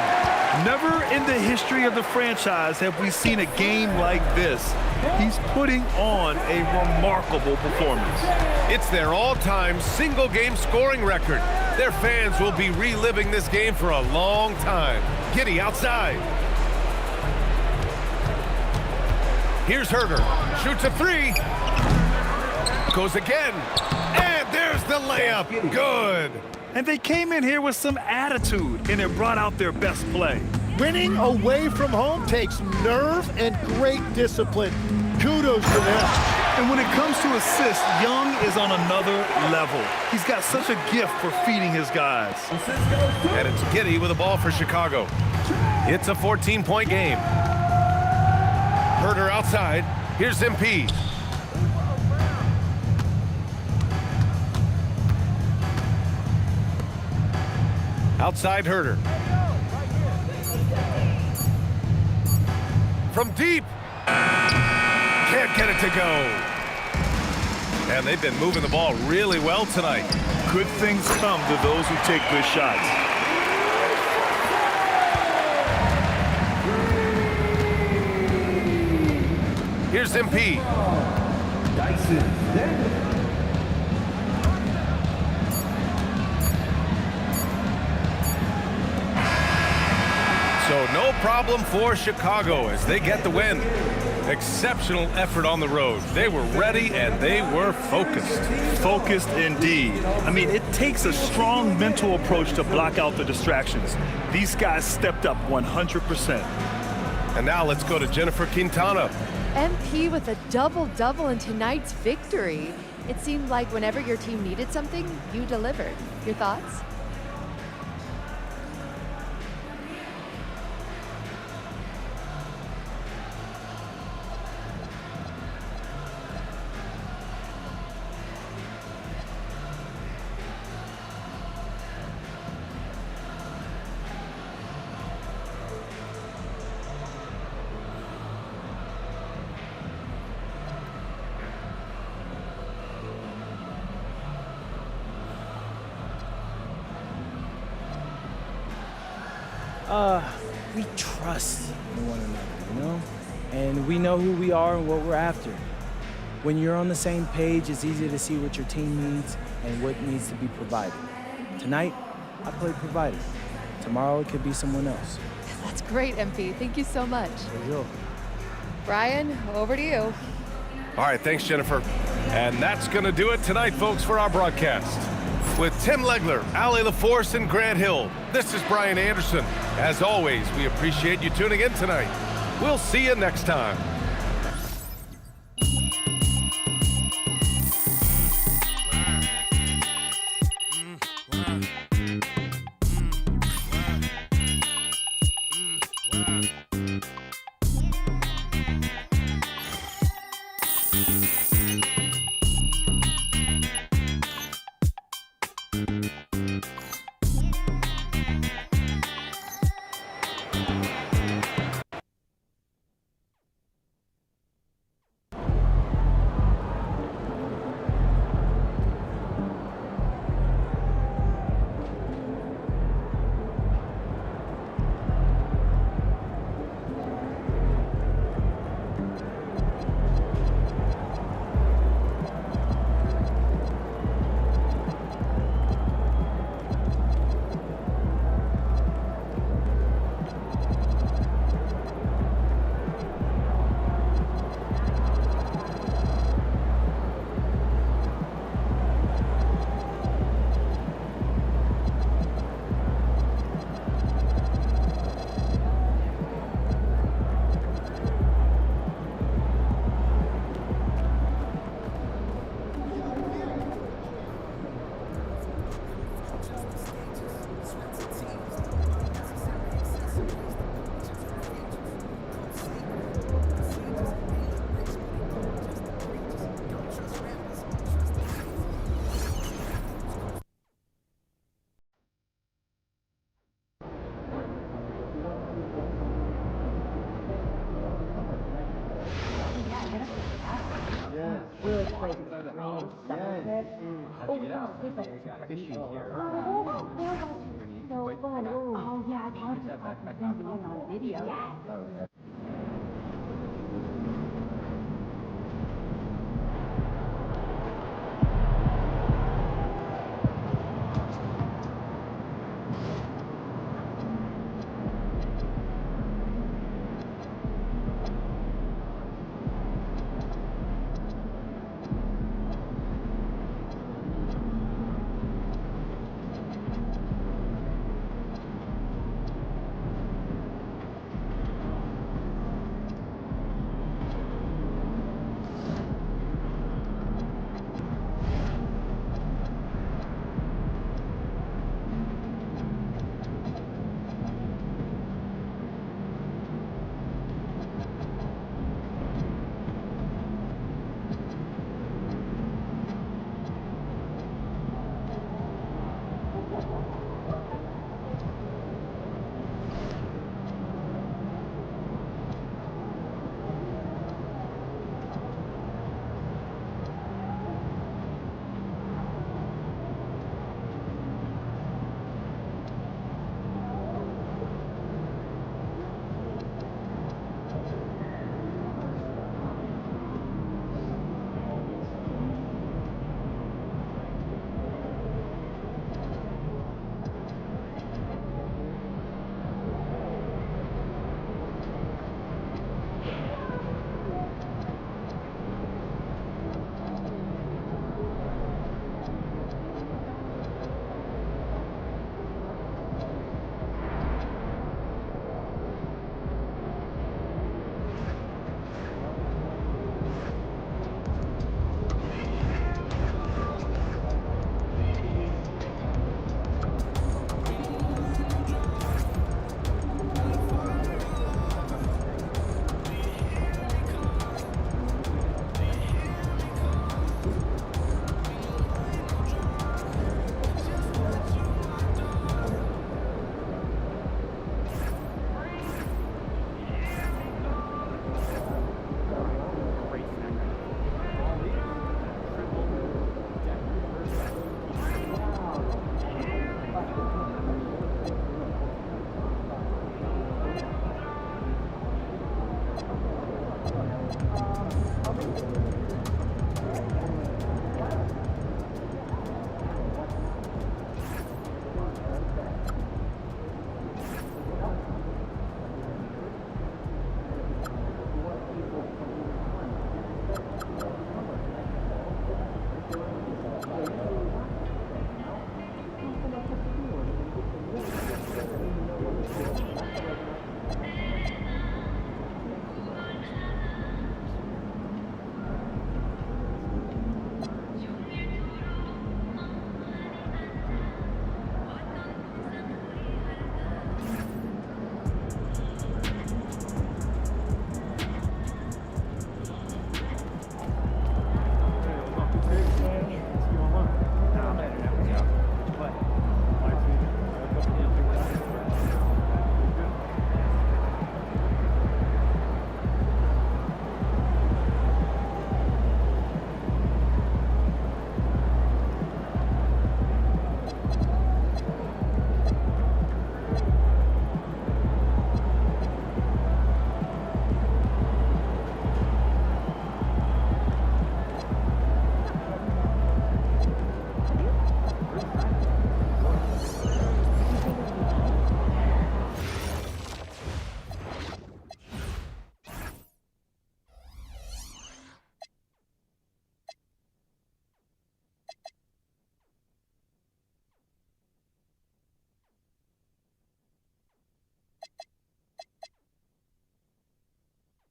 Never in the history of the franchise have we seen a game like this. He's putting on a remarkable performance. It's their all-time single-game scoring record. Their fans will be reliving this game for a long time. Giddey outside. Here's Herter. Shoots a three. Goes again. And there's the layup. Good. And they came in here with some attitude, and it brought out their best play. Winning away from home takes nerve and great discipline. Kudos to them. And when it comes to assists, Young is on another level. He's got such a gift for feeding his guys. And it's Giddey with the ball for Chicago. It's a 14-point game. Herter outside. Here's MP. Outside Herter. From deep. Can't get it to go. And they've been moving the ball really well tonight. Good things come to those who take good shots. Here's MP. So no problem for Chicago as they get the win. Exceptional effort on the road. They were ready and they were focused. Focused indeed. I mean, it takes a strong mental approach to block out the distractions. These guys stepped up 100%. And now let's go to Jennifer Quintana. MP with a double-double in tonight's victory. It seemed like whenever your team needed something, you delivered. Your thoughts? We trust in one another, you know? And we know who we are and what we're after. When you're on the same page, it's easy to see what your team needs and what needs to be provided. Tonight, I played provider. Tomorrow, it could be someone else. That's great, MP. Thank you so much. Sure. Brian, over to you. All right, thanks, Jennifer. And that's going to do it tonight, folks, for our broadcast. With Tim Legler, Allie LaForce, and Grant Hill, this is Brian Anderson. As always, we appreciate you tuning in tonight. We'll see you next time.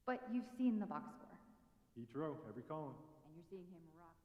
But you've seen the box score. Each row, every column. And you're seeing him rock.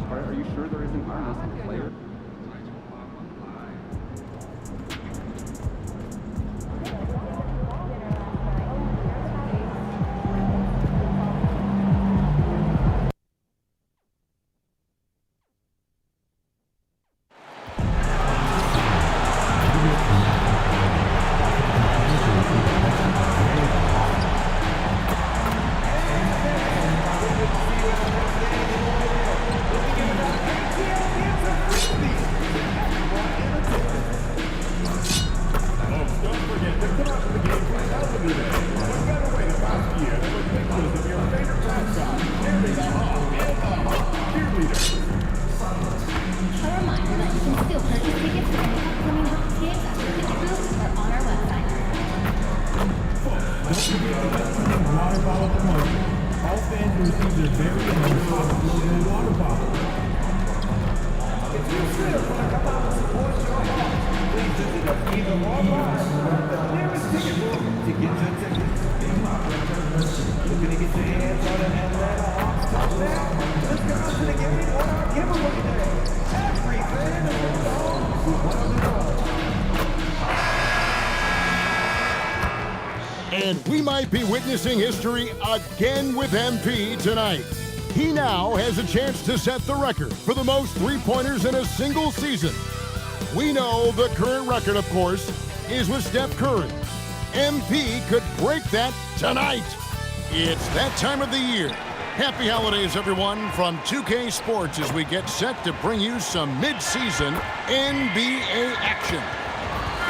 Are you sure there isn't harness in the player? And we might be witnessing history again with MP tonight. He now has a chance to set the record for the most three-pointers in a single season. We know the current record, of course, is with Steph Curry. MP could break that tonight. It's that time of the year. Happy holidays, everyone, from 2K Sports as we get set to bring you some mid-season NBA action.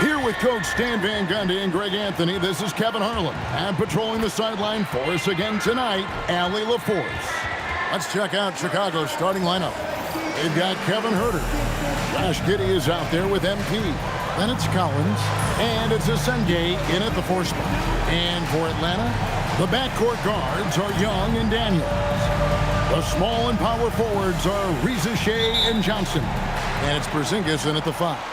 Here with Coach Stan Van Gundy and Greg Anthony, this is Kevin Harlan. And patrolling the sideline for us again tonight, Allie LaForce. Let's check out Chicago's starting lineup. They've got Kevin Huerter. Josh Giddey is out there with MP. Then it's Collins. And it's Asenge in at the 4 spot. And for Atlanta, the backcourt guards are Young and Daniels. The small and power forwards are Reza Shea and Johnson. And it's Porzingis in at the 5.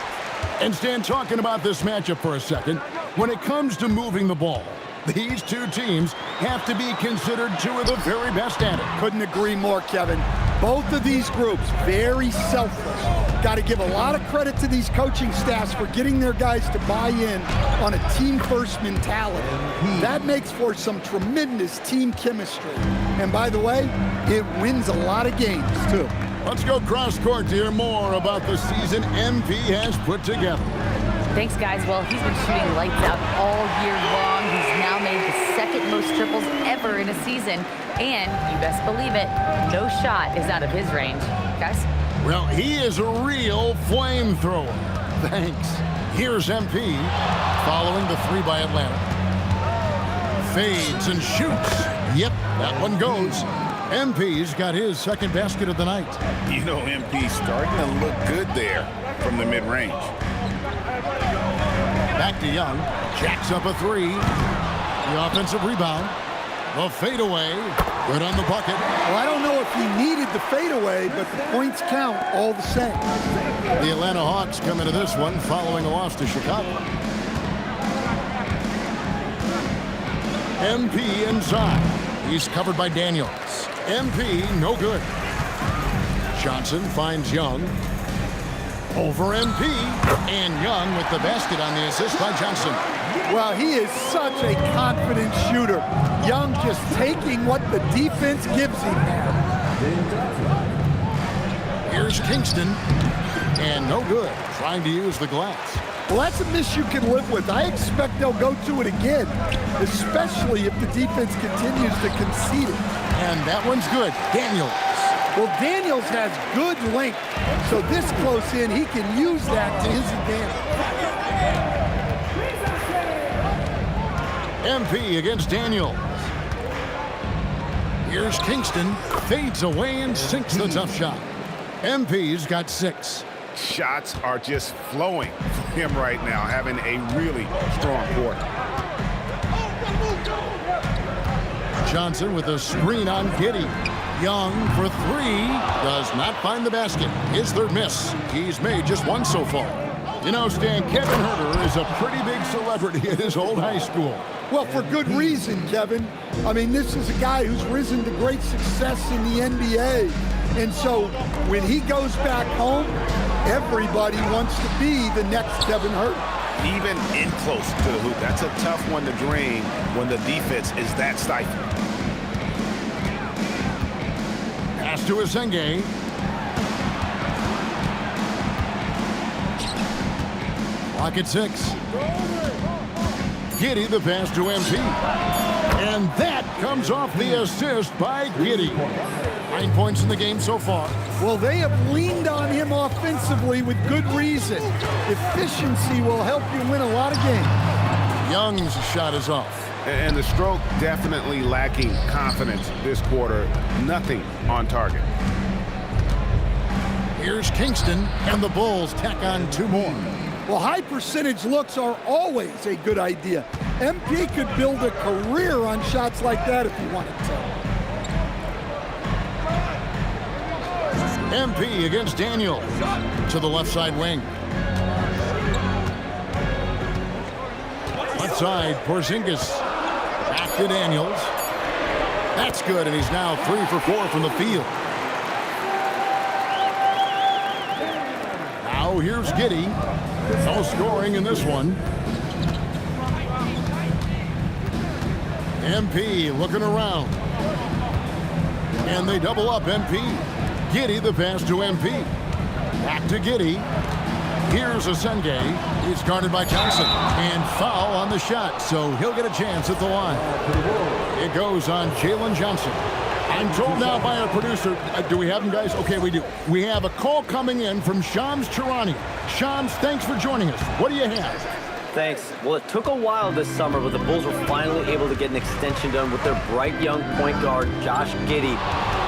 And Stan, talking about this matchup for a second, when it comes to moving the ball, these two teams have to be considered two of the very best at it. Couldn't agree more, Kevin. Both of these groups, very selfless. Got to give a lot of credit to these coaching staffs for getting their guys to buy in on a team-first mentality. That makes for some tremendous team chemistry. And by the way, it wins a lot of games, too. Let's go cross-court to hear more about the season MP has put together. Thanks, guys. Well, he's been shooting lights out all year long. He's now made the second most triples ever in a season. And, you best believe it, no shot is out of his range. Guys? Well, he is a real flamethrower. Thanks. Here's MP, following the 3 by Atlanta. Fades and shoots. Yep, that one goes. MP's got his second basket of the night. You know, MP's starting to look good there from the mid-range. Back to Young. Jacks up a 3. The offensive rebound. The fadeaway. Good on the bucket. Well, I don't know if he needed the fadeaway, but the points count all the same. The Atlanta Hawks come into this one following a loss to Chicago. MP inside. He's covered by Daniels. MP, no good. Johnson finds Young. Over MP. And Young with the basket on the assist by Johnson. Well, he is such a confident shooter. Young just taking what the defense gives him. Here's Kingston, and no good, trying to use the glass. Well, that's a miss you can live with. I expect they'll go to it again, especially if the defense continues to concede it. And that one's good. Daniels. Well, Daniels has good length, so this close in, he can use that to his advantage. MP against Daniels. Here's Kingston, fades away and sinks the tough shot. MP's got 6. Shots are just flowing for him right now, having a really strong quarter. Johnson with a screen on Giddy. Young for 3, does not find the basket. His third miss. He's made just 1 so far. You know, Stan, Kevin Herter is a pretty big celebrity at his old high school. Well, for good reason, Kevin. I mean, this is a guy who's risen to great success in the NBA. And so when he goes back home, everybody wants to be the next Kevin Herter. Even in close to the hoop, that's a tough one to drain when the defense is that stifled. Pass to Asenge. Clock at 6. Giddy the pass to MP. And that comes off the assist by Giddy. 9 points in the game so far. Well, they have leaned on him offensively with good reason. Efficiency will help you win a lot of games. Young's shot is off. And the stroke definitely lacking confidence this quarter. Nothing on target. Here's Kingston, and the Bulls tack on 2 more. Well, high percentage looks are always a good idea. MP could build a career on shots like that if he wanted to. MP against Daniel to the left side wing. Left side, Porzingis. Back to Daniels. That's good, and he's now 3 for 4 from the field. Now here's Giddy. No scoring in this one. MP looking around. And they double up MP. Giddy the pass to MP. Back to Giddy. Here's Asenge. He's guarded by Johnson. And foul on the shot, so he'll get a chance at the line. It goes on Jalen Johnson. I'm told now by our producer, do we have him, guys? Okay, we do. We have a call coming in from Shams Charania. Shams, thanks for joining us. What do you have? Thanks. Well, it took a while this summer, but the Bulls were finally able to get an extension done with their bright young point guard, Josh Giddey.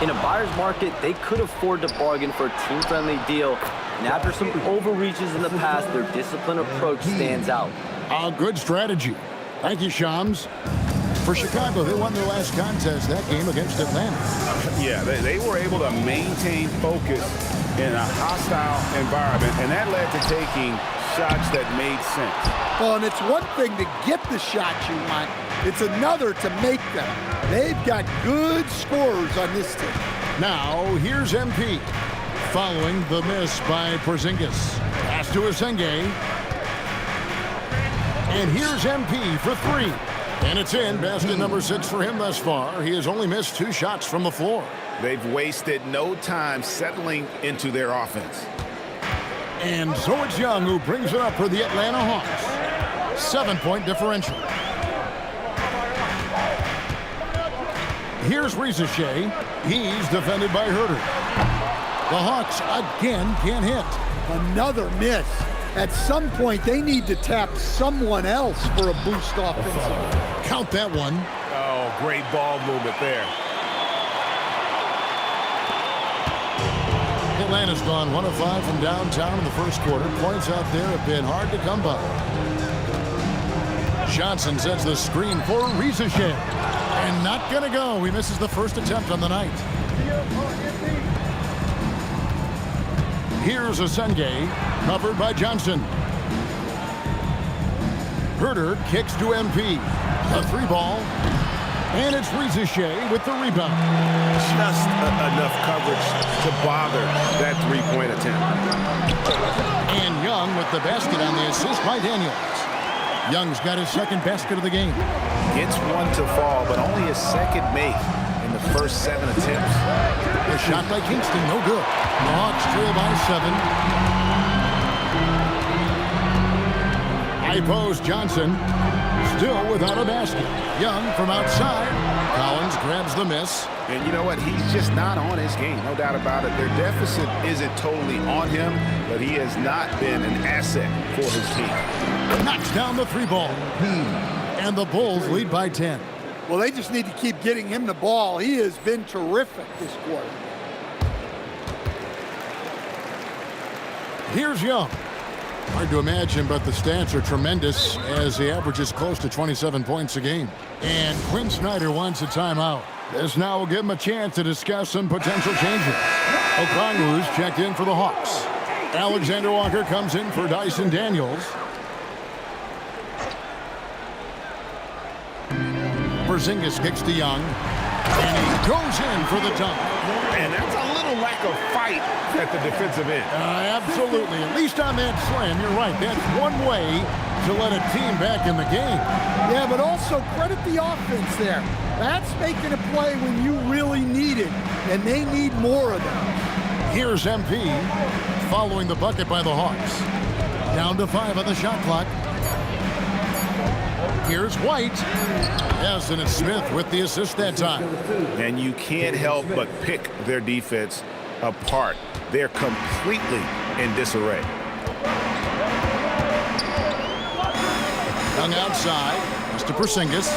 In a buyer's market, they could afford to bargain for a team-friendly deal. And after some overreaches in the past, their disciplined approach stands out. A good strategy. Thank you, Shams. For Chicago, they won their last contest, that game against Atlanta. Yeah, they were able to maintain focus in a hostile environment, and that led to taking shots that made sense. Well, and it's one thing to get the shots you want. It's another to make them. They've got good scorers on this team. Now, here's MP. Following the miss by Porzingis. Pass to Asenge. And here's MP for 3. And it's in. Basket number 6 for him thus far. He has only missed 2 shots from the floor. They've wasted no time settling into their offense. And so it's Young who brings it up for the Atlanta Hawks. 7-point differential. Here's Rizachet. He's defended by Herter. The Hawks again can't hit. Another miss. At some point, they need to tap someone else for a boost offensively. Count that one. Oh, great ball movement there. Atlanta's gone 1 of 5 from downtown in the first quarter. Points out there have been hard to come by. Johnson sets the screen for Rizachet. And not going to go. He misses the first attempt on the night. Here's Asenge, covered by Johnson. Herter kicks to MP. A 3-ball. And it's Rizachet with the rebound. Just enough coverage to bother that 3-point attempt. And Young with the basket on the assist by Daniels. Young's got his second basket of the game. Gets one to fall, but only his second make in the first 7 attempts. A shot by Kingston, no good. The Hawks trail by 7. High post, Johnson still without a basket. Young from outside. Collins grabs the miss. And you know what? He's just not on his game, no doubt about it. Their deficit isn't totally on him, but he has not been an asset for his team. Knocks down the 3-ball. And the Bulls lead by 10. Well, they just need to keep getting him the ball. He has been terrific this quarter. Here's Young. Hard to imagine, but the stats are tremendous as he averages close to 27 points a game. And Quinn Snyder wants a timeout. This now will give him a chance to discuss some potential changes. Okongwu's checked in for the Hawks. Alexander Walker comes in for Dyson Daniels. Porzingis kicks to Young, and he goes in for the dunk. And that's a little lack of fight at the defensive end. Absolutely. At least on that slam, you're right. That's one way to let a team back in the game. Yeah, but also credit the offense there. That's making a play when you really need it, and they need more of that. Here's MP following the bucket by the Hawks. Down to 5 on the shot clock. Here's White. Yes, and it's Smith with the assist that time. And you can't help but pick their defense apart. They're completely in disarray. Young outside. Mr. Porzingis.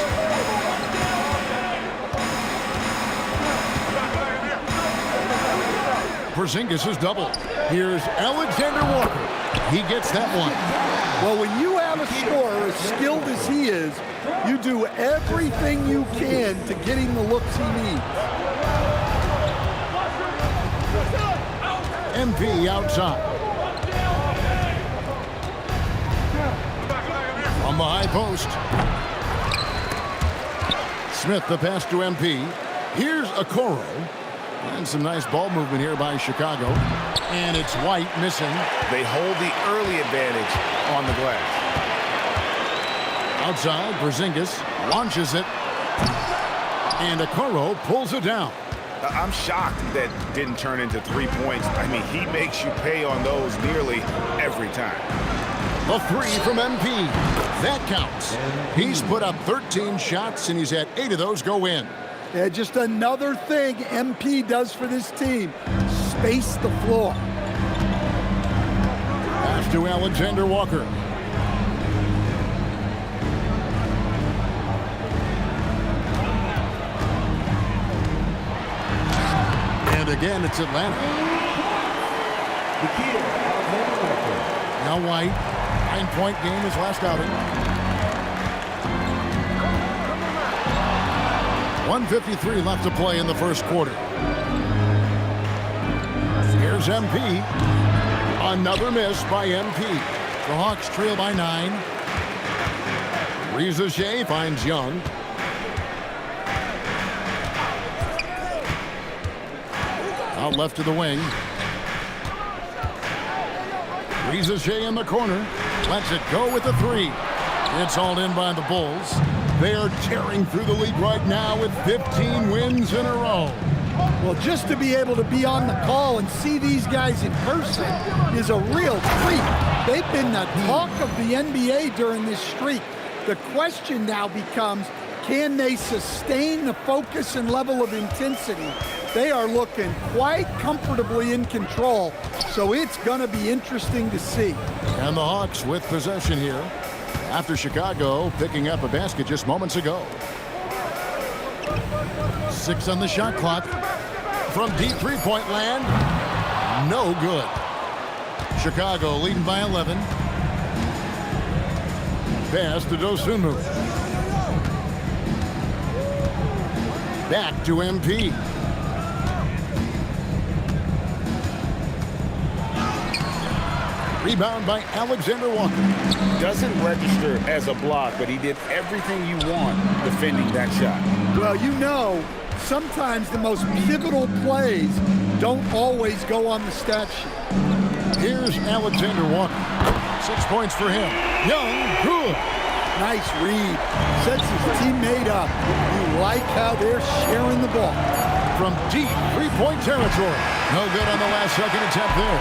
Porzingis is double. Here's Alexander Walker. He gets that one. Well, when you have a scorer as skilled as he is, you do everything you can to get him the looks he needs. MP outside. From the high post. Smith the pass to MP. Here's Okoro. And some nice ball movement here by Chicago. And it's White missing. They hold the early advantage on the glass. Outside, Porzingis launches it. And Okoro pulls it down. I'm shocked that didn't turn into 3 points. I mean, he makes you pay on those nearly every time. The 3 from MP. That counts. He's put up 13 shots, and he's had 8 of those go in. Yeah, just another thing MP does for this team. Space the floor. Pass to Alexander Walker. And again, it's Atlanta. Now White. 9-point game his last outing. 1:53 left to play in the first quarter. Here's MP. Another miss by MP. The Hawks trail by 9. Reza Shea finds Young. Out left to the wing. Reza Shea in the corner. Lets it go with the 3. It's hauled in by the Bulls. They are tearing through the league right now with 15 wins in a row. Well, just to be able to be on the call and see these guys in person is a real treat. They've been the talk of the NBA during this streak. The question now becomes, can they sustain the focus and level of intensity? They are looking quite comfortably in control, so it's going to be interesting to see. And the Hawks with possession here after Chicago picking up a basket just moments ago. 6 on the shot clock. From deep three-point land, no good. Chicago leading by 11. Pass to Dosunmu. Back to MP. Rebound by Alexander Walker. Doesn't register as a block, but he did everything you want defending that shot. Well, you know, sometimes the most pivotal plays don't always go on the stat sheet. Here's Alexander Walker. 6 points for him. Young, good. Nice read. Sets his teammate up. You like how they're sharing the ball. From deep three-point territory. No good on the last second attempt there.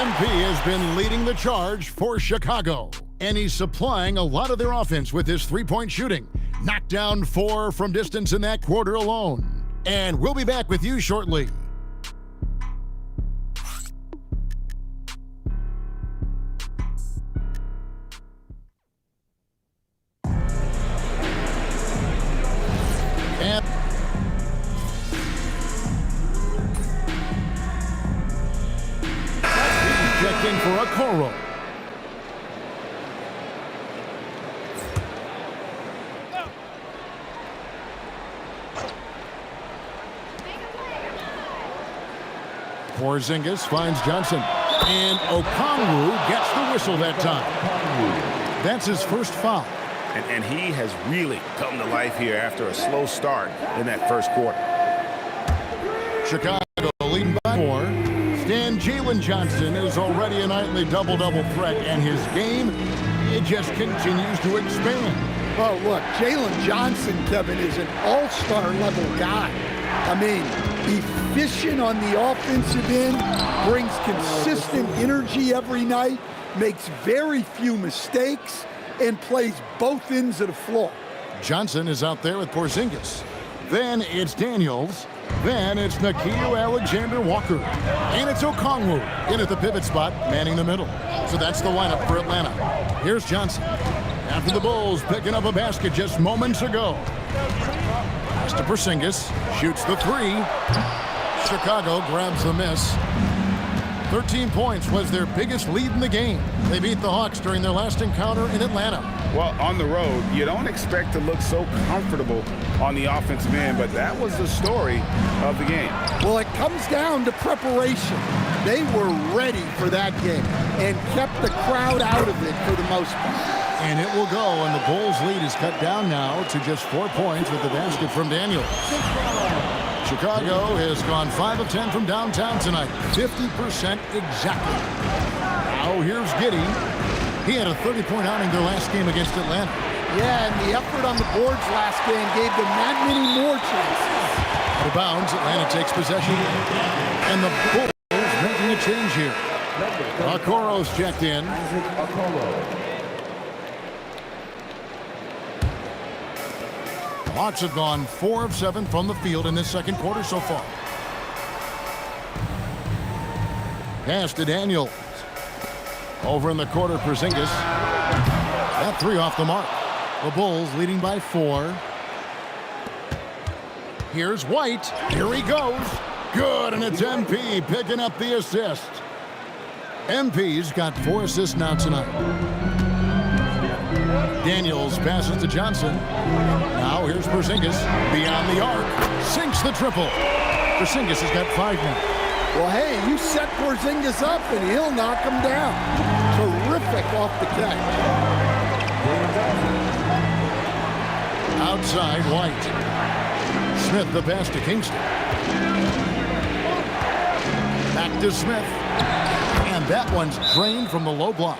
MP has been leading the charge for Chicago. And he's supplying a lot of their offense with his three-point shooting. Knocked down 4 from distance in that quarter alone. And we'll be back with you shortly. And checked in for a Coro. Porzingis finds Johnson. And Okongwu gets the whistle that time. That's his first foul. And he has really come to life here after a slow start in that first quarter. Chicago leading by 4. Stan Jalen Johnson is already a nightly double-double threat, and his game, it just continues to expand. Oh, look, Jalen Johnson, Kevin, is an all-star level guy. I mean, efficient on the offensive end, brings consistent energy every night, makes very few mistakes, and plays both ends of the floor. Johnson is out there with Porzingis. Then it's Daniels. Then it's Nickeil Alexander-Walker. And it's Okongwu in at the pivot spot, manning the middle. So that's the lineup for Atlanta. Here's Johnson. After the Bulls picking up a basket just moments ago. Pass to Porzingis. Shoots the 3. Chicago grabs the miss. 13 points was their biggest lead in the game. They beat the Hawks during their last encounter in Atlanta. Well, on the road, you don't expect to look so comfortable on the offensive end, but that was the story of the game. Well, it comes down to preparation. They were ready for that game and kept the crowd out of it for the most part. And it will go, and the Bulls' lead is cut down now to just 4 points with the basket from Daniels. Chicago has gone 5 of 10 from downtown tonight, 50% exactly. Now here's Giddey. He had a 30-point outing their last game against Atlanta. Yeah, and the effort on the boards last game gave them that many more chances. Out of bounds, Atlanta takes possession. And the Bulls making a change here. Okoro's checked in. The Hawks have gone 4 of 7 from the field in this second quarter so far. Pass to Daniels. Over in the quarter, Porzingis. That 3 off the mark. The Bulls leading by 4. Here's White. Here he goes. Good, and it's MP picking up the assist. MP's got 4 assists now tonight. Daniels passes to Johnson. Now here's Porzingis beyond the arc. Sinks the triple. Porzingis has got 5 now. Well, hey, you set Porzingis up and he'll knock him down. Terrific off the catch. Outside, White. Smith the pass to Kingston. Back to Smith. And that one's drained from the low block.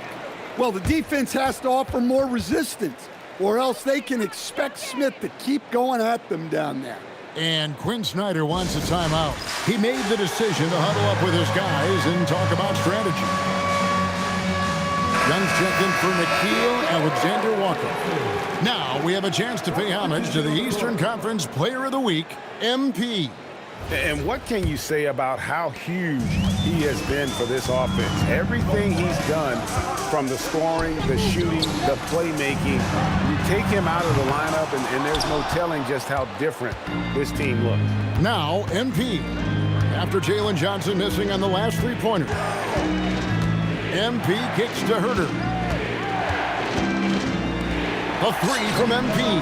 Well, the defense has to offer more resistance, or else they can expect Smith to keep going at them down there. And Quinn Snyder wants a timeout. He made the decision to huddle up with his guys and talk about strategy. Young's checked in for Nickeil Alexander-Walker. Now we have a chance to pay homage to the Eastern Conference Player of the Week, MP. And what can you say about how huge he has been for this offense? Everything he's done, from the scoring, the shooting, the playmaking, you take him out of the lineup and there's no telling just how different this team looks. Now MP, after Jalen Johnson missing on the last 3-pointer. MP kicks to Herter. A 3 from MP.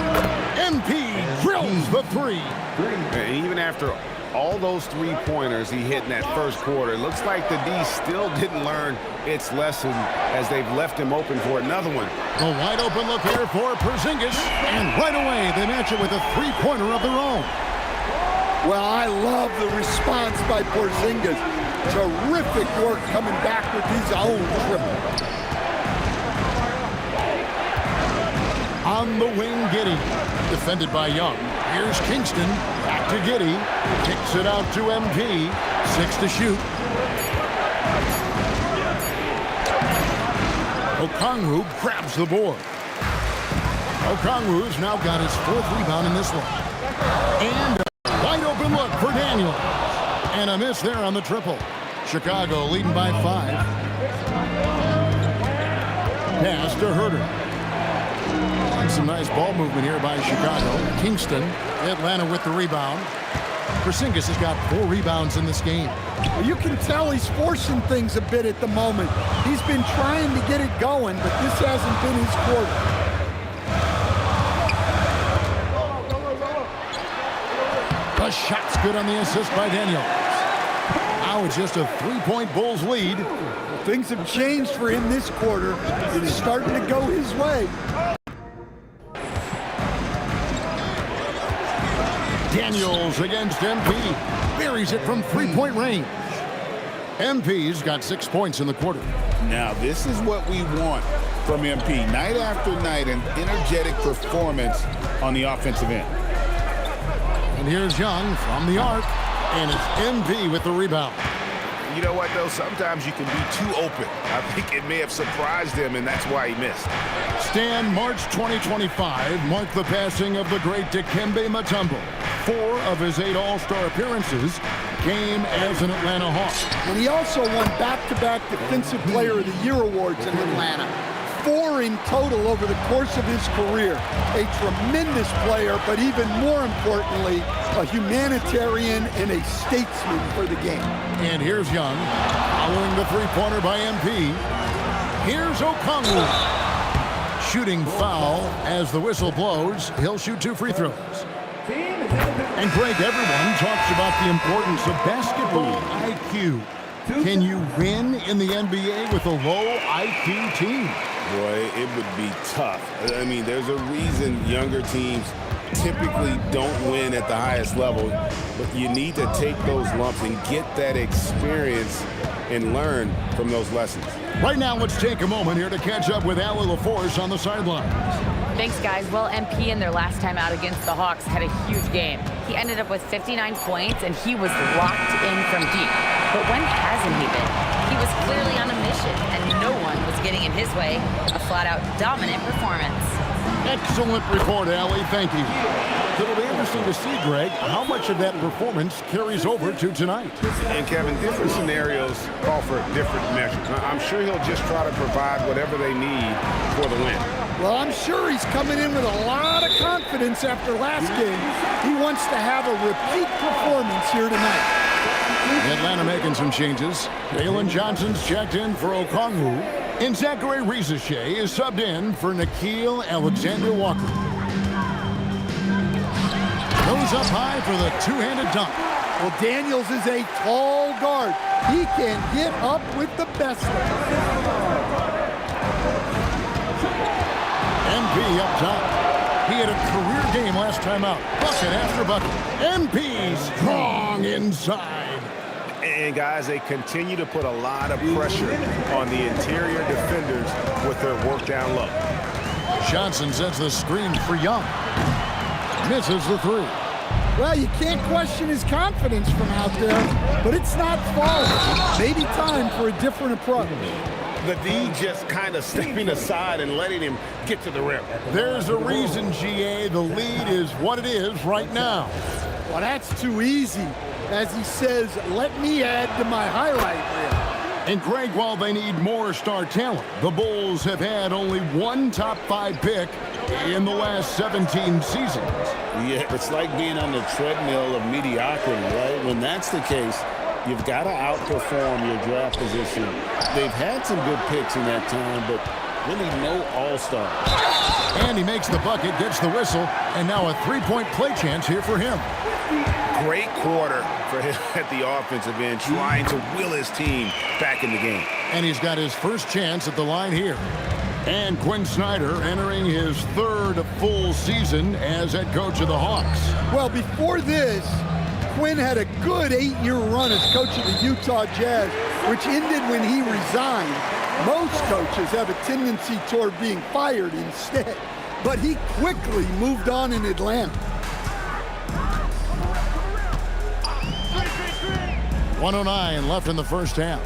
MP drills the 3. And even after all those 3-pointers he hit in that first quarter, it looks like the D still didn't learn its lesson as they've left him open for another one. A wide open look here for Porzingis, and right away they match it with a 3-pointer of their own. Well, I love the response by Porzingis. Terrific work coming back with his own triple. On the wing, Giddey. Defended by Young. Here's Kingston. Back to Giddey. Kicks it out to MP. 6 to shoot. Okongwu grabs the board. Okongwu's now got his 4th rebound in this one. And a wide open look for Daniels. And a miss there on the triple. Chicago leading by 5. Pass to Herter. And some nice ball movement here by Chicago. Kingston, Atlanta with the rebound. Porzingis has got 4 rebounds in this game. Well, you can tell he's forcing things a bit at the moment. He's been trying to get it going, but this hasn't been his quarter. The shot's good on the assist by Daniels. Now it's just a 3-point Bulls lead. Well, things have changed for him this quarter. It is starting to go his way. Daniels against MP. Buries it from 3-point range. MP's got 6 points in the quarter. Now, this is what we want from MP. Night after night, an energetic performance on the offensive end. And here's Young from the arc. And it's MP with the rebound. You know what, though? Sometimes you can be too open. I think it may have surprised him, and that's why he missed. Stan, March 2025 marked the passing of the great Dikembe Mutombo. 4 of his 8 All-Star appearances came as an Atlanta Hawk. And he also won back-to-back Defensive Player of the Year awards in Atlanta. 4 in total over the course of his career. A tremendous player, but even more importantly, a humanitarian and a statesman for the game. And here's Young, following the 3-pointer by MP. Here's Okongwu. Shooting foul as the whistle blows. He'll shoot 2 free throws. And Greg, everyone talks about the importance of basketball IQ. Can you win in the NBA with a low IQ team? Boy, it would be tough. I mean, there's a reason younger teams typically don't win at the highest level, but you need to take those lumps and get that experience and learn from those lessons. Right now, let's take a moment here to catch up with Allie LaForce on the sidelines. Thanks, guys. Well, MP in their last time out against the Hawks had a huge game. He ended up with 59 points, and he was locked in from deep. But when hasn't he been? He was clearly on a mission, and no one was getting in his way. A flat-out dominant performance. Excellent report, Allie. Thank you. It'll be interesting to see, Greg, how much of that performance carries over to tonight. And Kevin, different scenarios call for different measures. I'm sure he'll just try to provide whatever they need for the win. Well, I'm sure he's coming in with a lot of confidence after last game. He wants to have a repeat performance here tonight. Atlanta making some changes. Dalen Johnson's checked in for Okongwu. And Zachary Rizachet is subbed in for Nickeil Alexander-Walker. Goes up high for the 2-handed dunk. Well, Daniels is a tall guard. He can get up with the best of them. MP up top. He had a career game last time out. Bucket after bucket. MP strong inside. And guys, they continue to put a lot of pressure on the interior defenders with their work down low. Johnson sets the screen for Young. Misses the 3. Well, you can't question his confidence from out there, but it's not falling. Maybe time for a different approach. The D just kind of stepping aside and letting him get to the rim. There's a reason, GA, the lead is what it is right now. Well, that's too easy. As he says, let me add to my highlight reel. And Greg, while they need more star talent, the Bulls have had only 1 top 5 pick in the last 17 seasons. Yeah, it's like being on the treadmill of mediocrity, right? When that's the case, you've got to outperform your draft position. They've had some good picks in that time, but really no all-star. And he makes the bucket, gets the whistle, and now a 3-point play chance here for him. Great quarter for him at the offensive end, trying to will his team back in the game. And he's got his first chance at the line here. And Quinn Snyder entering his 3rd full season as head coach of the Hawks. Well, before this, Quinn had a good 8-year run as coach of the Utah Jazz, which ended when he resigned. Most coaches have a tendency toward being fired instead. but he quickly moved on in Atlanta. 1:09 left in the first half.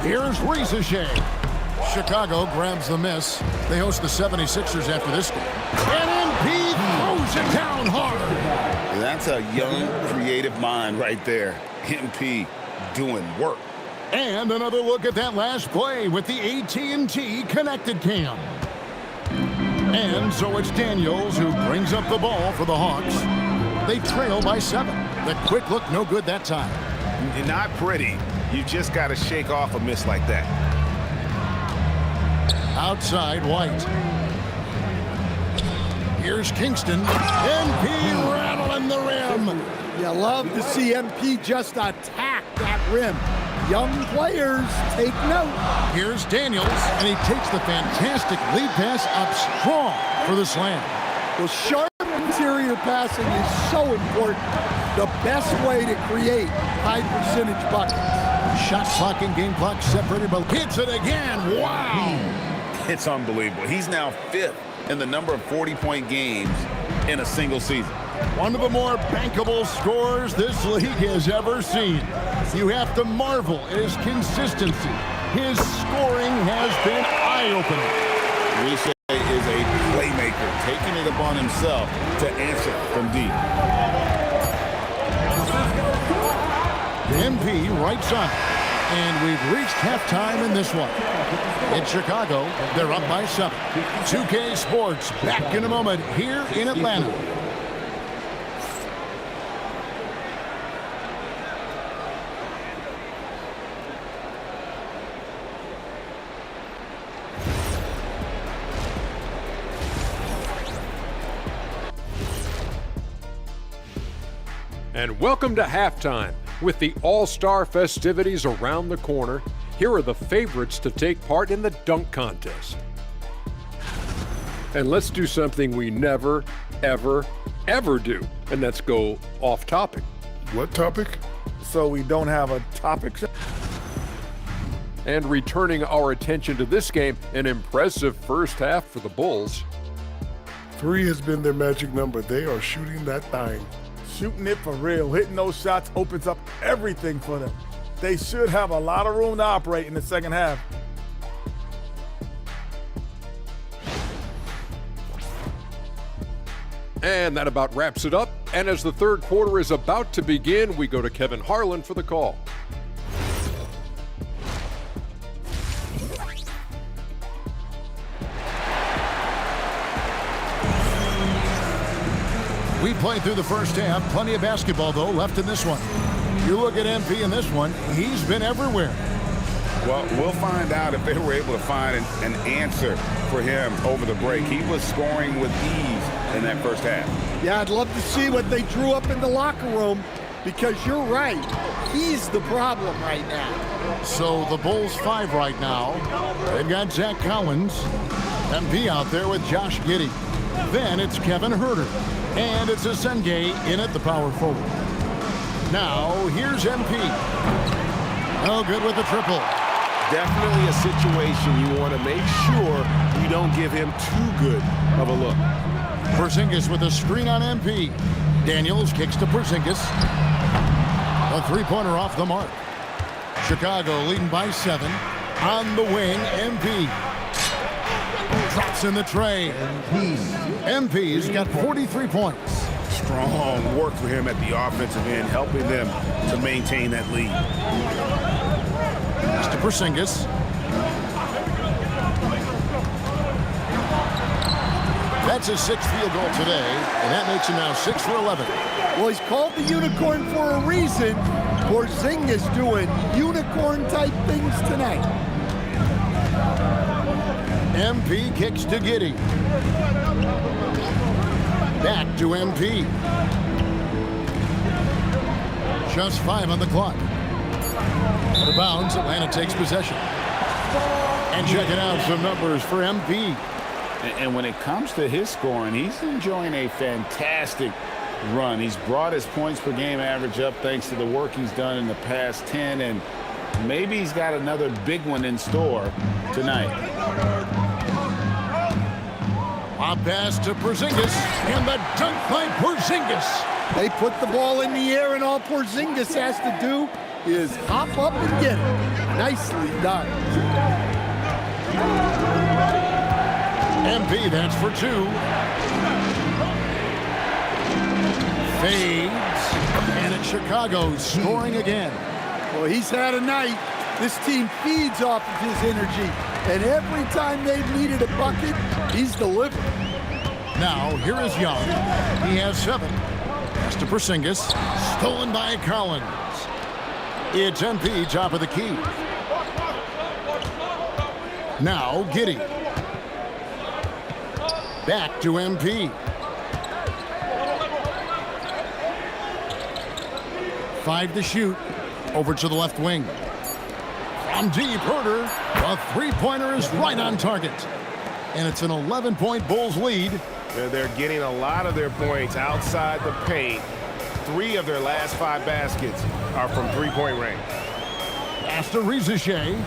Here's Ricochet. Chicago grabs the miss. They host the 76ers after this game. And MP throws it down hard. That's a young, creative mind right there. MP doing work. And another look at that last play with the AT&T connected cam. And so it's Daniels who brings up the ball for the Hawks. They trail by 7. The quick look no good that time. Not pretty. You just got to shake off a miss like that. Outside White. Here's Kingston. MP rattling the rim. You love to see MP just attack that rim. Young players, take note. Here's Daniels, and he takes the fantastic lead pass up strong for the slam. Well, sharp interior passing is so important. The best way to create high percentage buckets. Shot clock and game clock separated, but hits it again. Wow. It's unbelievable. He's now 5th in the number of 40-point games in a single season. One of the more bankable scorers this league has ever seen. You have to marvel at his consistency. His scoring has been eye-opening. Ricochet is a playmaker, taking it upon himself to answer from deep. MP right side. And we've reached halftime in this one. In Chicago, they're up by 7. 2K Sports back in a moment here in Atlanta. And welcome to halftime. With the All-Star festivities around the corner, here are the favorites to take part in the dunk contest. And let's do something we never, ever, ever do, and that's go off topic. What topic? So we don't have a topic. And returning our attention to this game, an impressive first half for the Bulls. 3 has been their magic number. They are shooting that thing. Shooting it for real. Hitting those shots opens up everything for them. They should have a lot of room to operate in the second half. And that about wraps it up. And as the third quarter is about to begin, we go to Kevin Harlan for the call. We played through the first half. Plenty of basketball, though, left in this one. You look at MP in this one, he's been everywhere. Well, we'll find out if they were able to find an answer for him over the break. He was scoring with ease in that first half. Yeah, I'd love to see what they drew up in the locker room, because you're right. He's the problem right now. So the Bulls 5 right now. They've got Zach Collins. MP out there with Josh Giddey. Then it's Kevin Huerter. And it's Asenge in at the power forward. Now, here's MP. Oh, good with the triple. Definitely a situation you want to make sure you don't give him too good of a look. Porzingis with a screen on MP. Daniels kicks to Porzingis. A three-pointer off the mark. Chicago leading by 7. On the wing, MP. Drops in the tray. MP's got 43 points. Strong work for him at the offensive end, helping them to maintain that lead. Next to Porzingis. That's his 6th field goal today, and that makes him now 6 for 11. Well, he's called the unicorn for a reason. Porzingis doing unicorn-type things tonight. MP kicks to Giddey. Back to MP. Just 5 on the clock. Out of bounds, Atlanta takes possession. And checking out some numbers for MP. And when it comes to his scoring, he's enjoying a fantastic run. He's brought his points per game average up thanks to the work he's done in the past 10, and maybe he's got another big one in store tonight. A pass to Porzingis, and the dunk by Porzingis. They put the ball in the air, and all Porzingis has to do is hop up and get it. Nicely done. MP, that's for two. Fades, and it's Chicago scoring again. Well, he's had a night. This team feeds off of his energy, and every time they've needed a bucket, he's delivered. Now, here is Young. He has 7. Pass to Porzingis, stolen by Collins. It's MP, top of the key. Now, Giddey. Back to MP. 5 to shoot. Over to the left wing. From deep, Herter. A three-pointer is right on target. And it's an 11-point Bulls lead. They're getting a lot of their points outside the paint. 3 of their last 5 baskets are from three-point range. Pass to Riziche.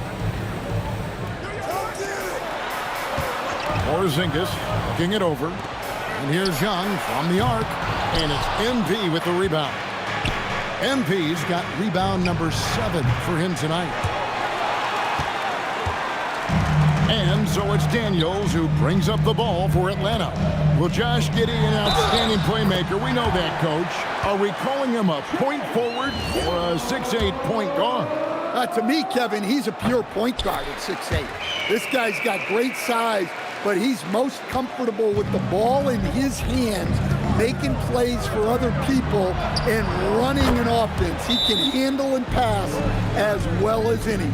Porzingis looking it over. And here's Young from the arc. And it's MP with the rebound. MP's got rebound number 7 for him tonight. And so it's Daniels who brings up the ball for Atlanta. Well, Josh Giddey, an outstanding playmaker. We know that, Coach. Are we calling him a point forward or a 6'8" point guard? To me, Kevin, he's a pure point guard at 6'8". This guy's got great size, but he's most comfortable with the ball in his hands, making plays for other people and running an offense. He can handle and pass as well as any.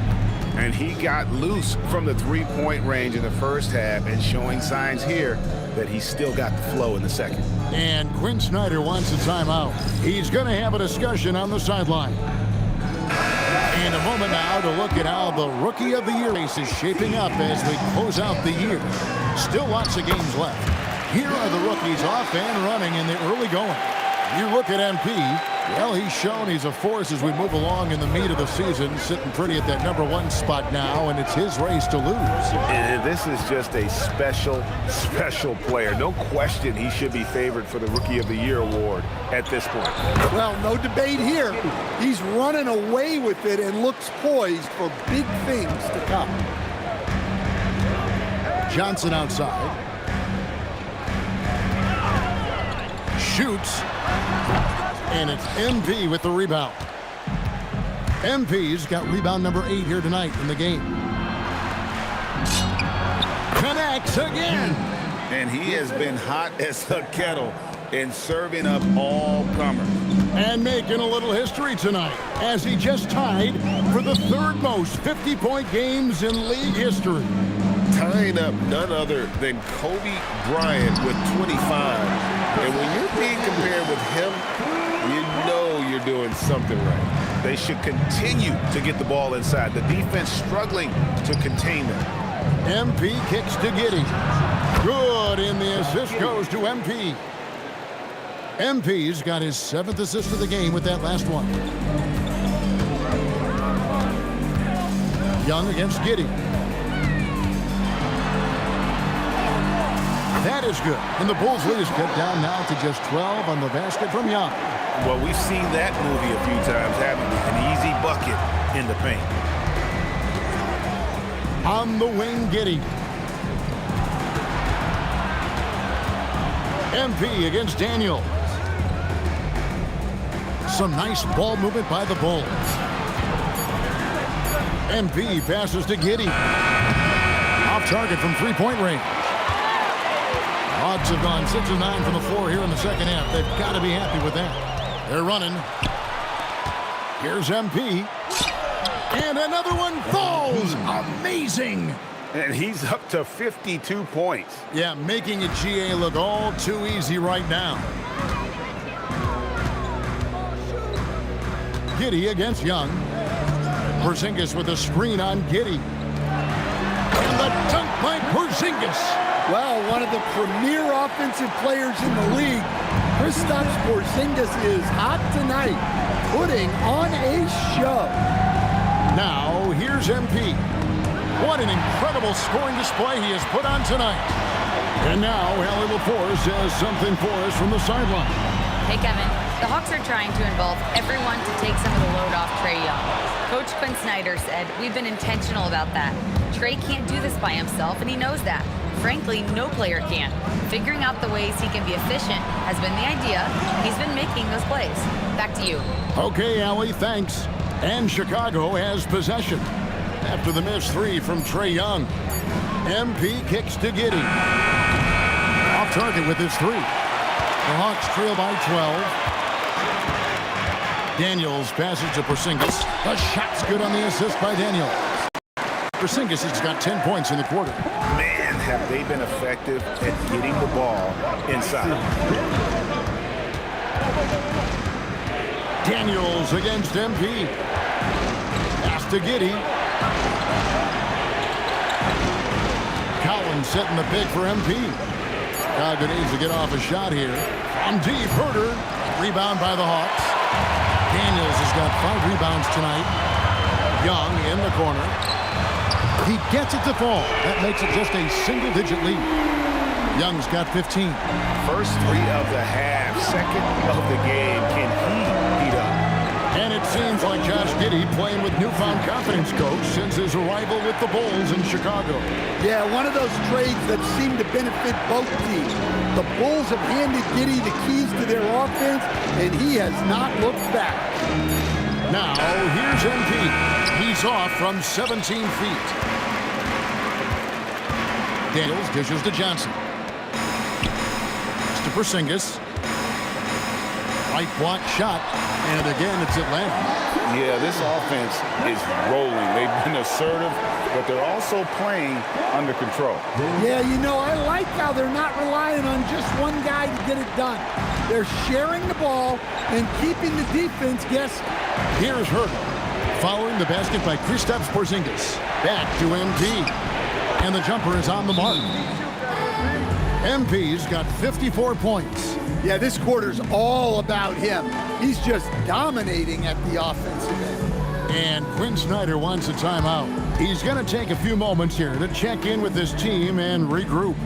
And he got loose from the three-point range in the first half and showing signs here that he's still got the flow in the second. And Quinn Snyder wants a timeout. He's going to have a discussion on the sideline. And a moment now to look at how the Rookie of the Year race is shaping up as we close out the year. Still lots of games left. Here are the rookies off and running in the early going. You look at MP, well, he's shown he's a force as we move along in the meat of the season, sitting pretty at that #1 spot now, and it's his race to lose. And this is just a special player. No question he should be favored for the Rookie of the Year award at this point. Well, no debate here. He's running away with it and looks poised for big things to come. Johnson outside. Shoots. And it's MP with the rebound. MP's got rebound number 8 here tonight in the game. Connects again. And he has been hot as a kettle in serving up all comers. And making a little history tonight as he just tied for the 3rd most 50-point games in league history. Tying up none other than Kobe Bryant with 25. And when you're being compared with him, you know you're doing something right. They should continue to get the ball inside. The defense struggling to contain them. MP kicks to Giddey. Good, and the assist goes to MP. MP's got his 7th assist of the game with that last one. Young against Giddey. That is good. And the Bulls lead is cut down now to just 12 on the basket from Young. Well, we've seen that movie a few times, haven't we? An easy bucket in the paint. On the wing, Giddey. MP against Daniels. Some nice ball movement by the Bulls. MP passes to Giddey. Off target from three-point range. Hawks have gone 6 of 9 from the floor here in the second half. They've got to be happy with that. They're running. Here's MP. And another one falls. Amazing. And he's up to 52 points. Yeah, making a GA look all too easy right now. Giddey against Young. Porzingis with a screen on Giddey. And the dunk by Porzingis. Well, one of the premier offensive players in the league, Kristaps Porzingis is hot tonight, putting on a show. Now, here's MP. What an incredible scoring display he has put on tonight. And now, Allie LaForce has something for us from the sideline. Hey, Kevin. The Hawks are trying to involve everyone to take some of the load off Trae Young. Coach Quinn Snyder said, "We've been intentional about that. Trae can't do this by himself, and he knows that. Frankly, no player can. Figuring out the ways he can be efficient has been the idea, and he's been making those plays." Back to you. Okay, Allie, thanks. And Chicago has possession. After the missed three from Trae Young, MP kicks to Giddey. Off target with his three. The Hawks trail by 12. Daniels passes to Porzingis. The shot's good on the assist by Daniels. Porzingis has got 10 points in the quarter. Man, have they been effective at getting the ball inside. Daniels against MP. Pass to Giddey. Collins setting the pick for MP. Chicago needs to get off a shot here. From deep, Herter. Rebound by the Hawks. Daniels has got 5 rebounds tonight. Young in the corner. He gets it to fall. That makes it just a single-digit lead. Young's got 15. First 3 of the half, second of the game. Can he heat up? And it seems like Josh Giddey playing with newfound confidence, Coach, since his arrival with the Bulls in Chicago. Yeah, one of those trades that seem to benefit both teams. The Bulls have handed Giddey the keys to their offense, and he has not looked back. Now, here's MP. He's off from 17 feet. Daniels dishes to Johnson. It's to Porzingis. Right block shot. And again, it's Atlanta. Yeah, this offense is rolling. They've been assertive, but they're also playing under control. Yeah, you know, I like how they're not relying on just one guy to get it done. They're sharing the ball and keeping the defense guessing. Here's Herter. Following the basket by Kristaps Porzingis. Back to MP. And the jumper is on the mark. MP's got 54 points. Yeah, this quarter's all about him. He's just dominating at the offensive end. And Quinn Snyder wants a timeout. He's going to take a few moments here to check in with his team and regroup.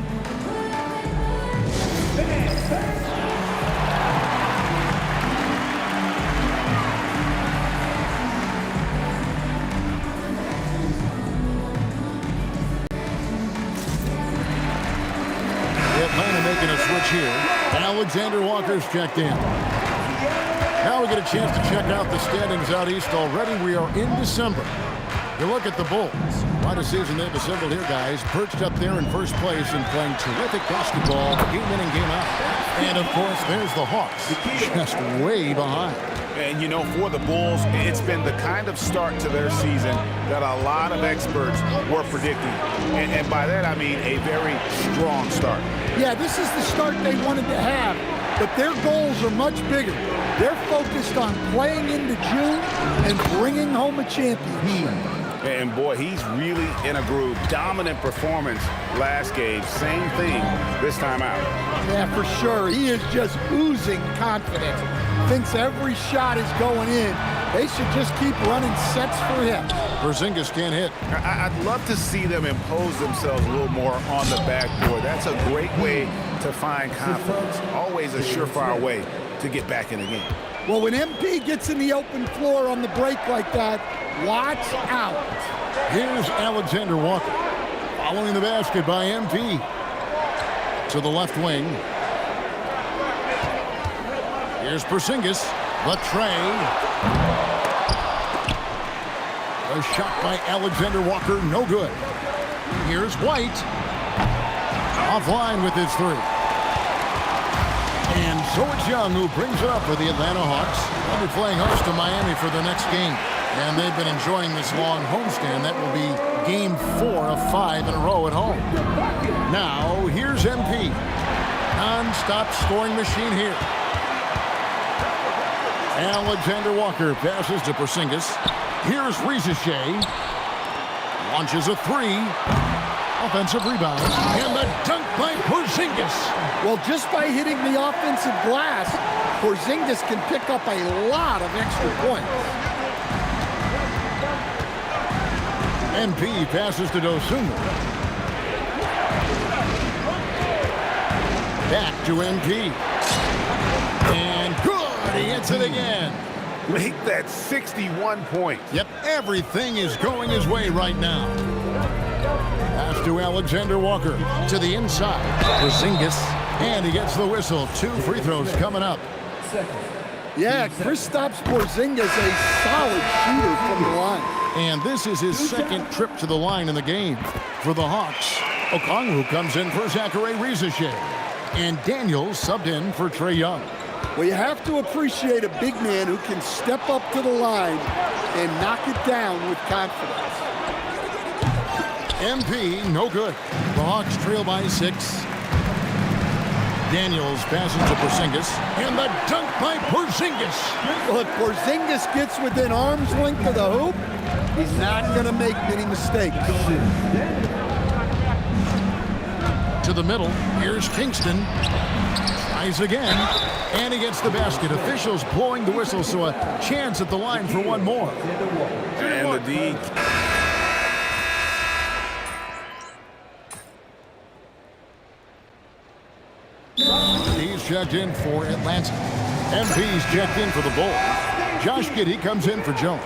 Atlanta making a switch here. Alexander Walker's checked in. Now we get a chance to check out the standings out east already. We are in December. You look at the Bulls. Quite a season they've assembled here, guys. Perched up there in first place and playing terrific basketball game in and game out. And, of course, there's the Hawks, just way behind. And, you know, for the Bulls, it's been the kind of start to their season that a lot of experts were predicting. And by that, I mean a very strong start. Yeah, this is the start they wanted to have, but their goals are much bigger. They're focused on playing into June and bringing home a championship. And boy, he's really in a groove. Dominant performance last game. Same thing this time out. Yeah, for sure. He is just oozing confidence. Thinks every shot is going in. They should just keep running sets for him. Porzingis can't hit. I'd love to see them impose themselves a little more on the backboard. That's a great way to find confidence. Always a surefire way to get back in the game. Well, when MP gets in the open floor on the break like that, watch out. Here's Alexander Walker. Following the basket by MP. To the left wing. Here's Porzingis. The tray. A shot by Alexander Walker, no good. Here's White. Offline with his three. And so it's Young who brings it up for the Atlanta Hawks. They'll be playing host to Miami for their next game. And they've been enjoying this long homestand. That will be game 4 of 5 in a row at home. Now, here's MP. Non-stop scoring machine here. Alexander Walker passes to Porzingis. Here's Rizachet. Launches a three. Offensive rebound. And the dunk by Porzingis. Well, just by hitting the offensive glass, Porzingis can pick up a lot of extra points. MP passes to Dosunmu. Back to MP. And good, he hits it again. Make that 61 points. Yep, everything is going his way right now. Pass to Alexander Walker, to the inside. Porzingis, and he gets the whistle. 2 free throws coming up. Yeah, Kristaps Porzingis, a solid shooter from the line. And this is his second trip to the line in the game. For the Hawks, Okongwu comes in for Zachary Rizachet. And Daniels subbed in for Trae Young. Well, you have to appreciate a big man who can step up to the line and knock it down with confidence. MP, no good. The Hawks trail by 6. Daniels passes to Porzingis, and the dunk by Porzingis. Well, if Porzingis gets within arm's length of the hoop, he's not going to make many mistakes. To the middle, here's Kingston. Tries again, and he gets the basket. Officials blowing the whistle, so a chance at the line for one more. And the D. He's checked in for Atlanta. MP's checked in for the Bulls. Josh Giddey comes in for Jones.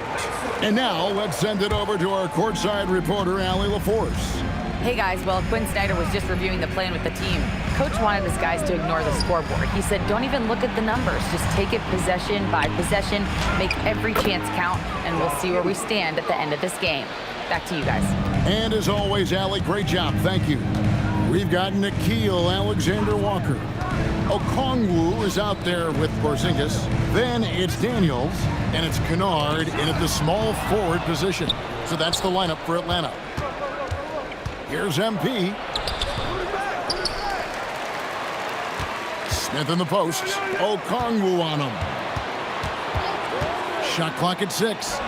And now let's send it over to our courtside reporter, Allie LaForce. Hey guys, well, Quinn Snyder was just reviewing the plan with the team. Coach wanted his guys to ignore the scoreboard. He said, don't even look at the numbers. Just take it possession by possession, make every chance count, and we'll see where we stand at the end of this game. Back to you guys. And as always, Allie, great job. Thank you. We've got Nickeil Alexander-Walker. Okongwu is out there with Porzingis. Then it's Daniels, and it's Kennard in at the small forward position. So that's the lineup for Atlanta. Here's MP. Smith in the post. Okongwu on him. Shot clock at 6.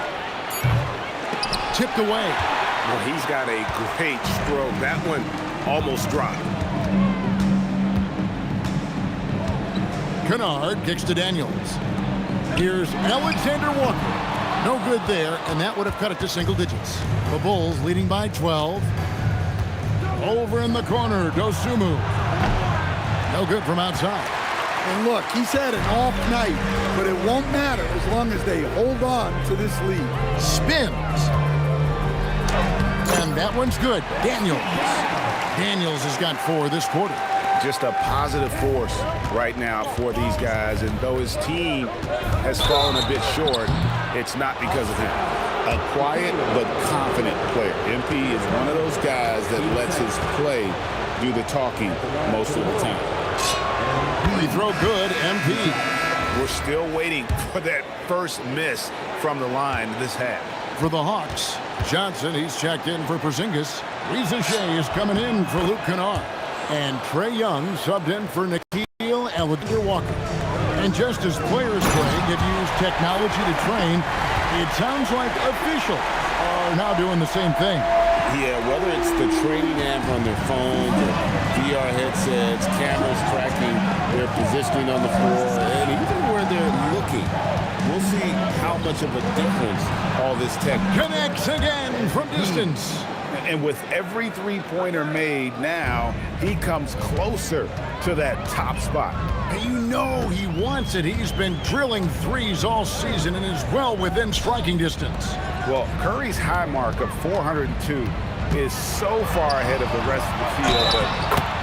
Tipped away. Well, he's got a great stroke. That one almost dropped. Kennard kicks to Daniels. Here's Alexander Walker. No good there, and that would have cut it to single digits. The Bulls leading by 12. Over in the corner, Dosunmu. No good from outside. And look, he's had an off night, but it won't matter as long as they hold on to this lead. Spins. And that one's good. Daniels has got 4 this quarter. Just a positive force right now for these guys, and though his team has fallen a bit short, it's not because of him. A quiet but confident player. MP is one of those guys that lets his play do the talking most of the time. Free throw good, MP. We're still waiting for that first miss from the line this half. For the Hawks, Johnson, he's checked in for Porzingis. Rizachet is coming in for Luke Kennard. And Trae Young subbed in for Nickeil Alexander-Walker. And just as players, Craig, have used technology to train, it sounds like officials are now doing the same thing. Yeah, whether it's the training app on their phones, or VR headsets, cameras tracking their positioning on the floor, and even where they're looking, we'll see how much of a difference all this tech connects again from distance. And with every three-pointer made now, he comes closer to that top spot. And you know he wants it. He's been drilling threes all season and is well within striking distance. Well, Curry's high mark of 402 is so far ahead of the rest of the field, but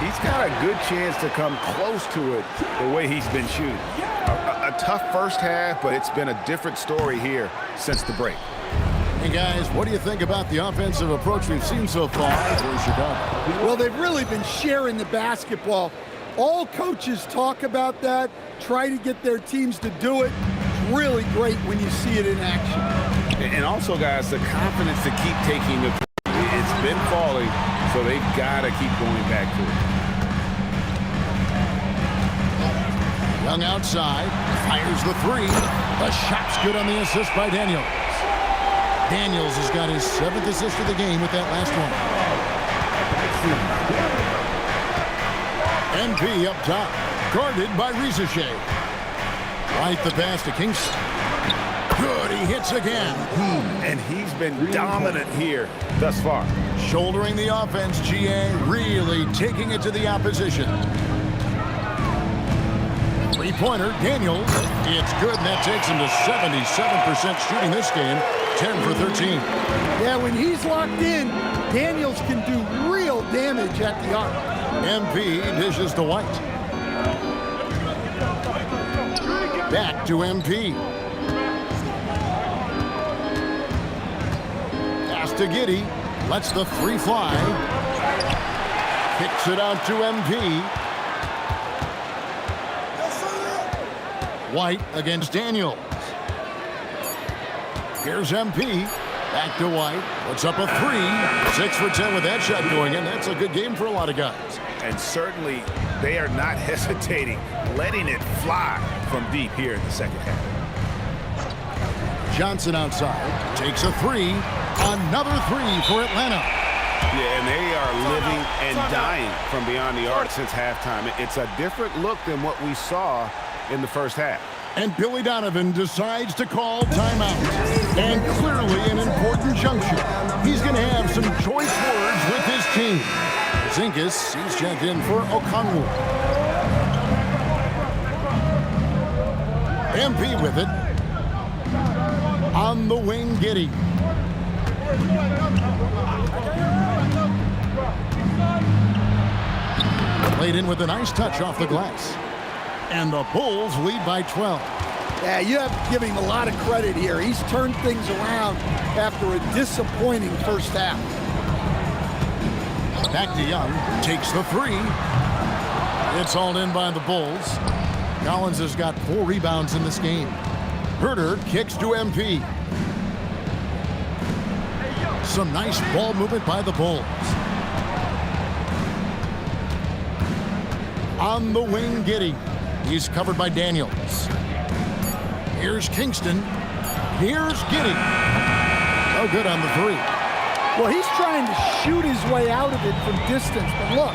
he's got a good chance to come close to it the way he's been shooting. A tough first half, but it's been a different story here since the break. Hey guys, what do you think about the offensive approach we've seen so far for Chicago? Well, they've really been sharing the basketball. All coaches talk about that, try to get their teams to do it. It's really great when you see it in action. And also, guys, the confidence to keep taking the three. It's been falling, so they've got to keep going back to it. Young outside, fires the 3. The shot's good on the assist by Daniels. Daniels has got his 7th assist of the game with that last one. MP up top, guarded by Rizachet. Right the pass to Kingston. Good, he hits again. And he's been dominant here thus far. Shouldering the offense, GA, really taking it to the opposition. Three-pointer, Daniels. It's good, and that takes him to 77% shooting this game, 10 for 13. Yeah, when he's locked in, Daniels can do real damage at the arc. MP dishes to White. Back to MP. Pass to Giddey. Lets the three fly. Kicks it out to MP. White against Daniels. Here's MP. Back to White. Puts up a three. 6 for 10 with that shot going in. That's a good game for a lot of guys. And certainly they are not hesitating, letting it fly from deep here in the second half. Johnson outside. Takes a three. Another three for Atlanta. Yeah, and they are living and dying from beyond the arc since halftime. It's a different look than what we saw in the first half. And Billy Donovan decides to call timeout. And clearly an important juncture. He's going to have some choice words with his team. Zingas, he's checked in for Okongwu. MP with it. On the wing, Giddey. Played in with a nice touch off the glass. And the Bulls lead by 12. Yeah, you have to give him a lot of credit here. He's turned things around after a disappointing first half. Back to Young. Takes the three. It's hauled in by the Bulls. Collins has got 4 rebounds in this game. Herter kicks to MP. Some nice ball movement by the Bulls. On the wing, Giddey. He's covered by Daniels. Here's Kingston. Here's Giddey. No good on the three. Well, he's trying to shoot his way out of it from distance, but look,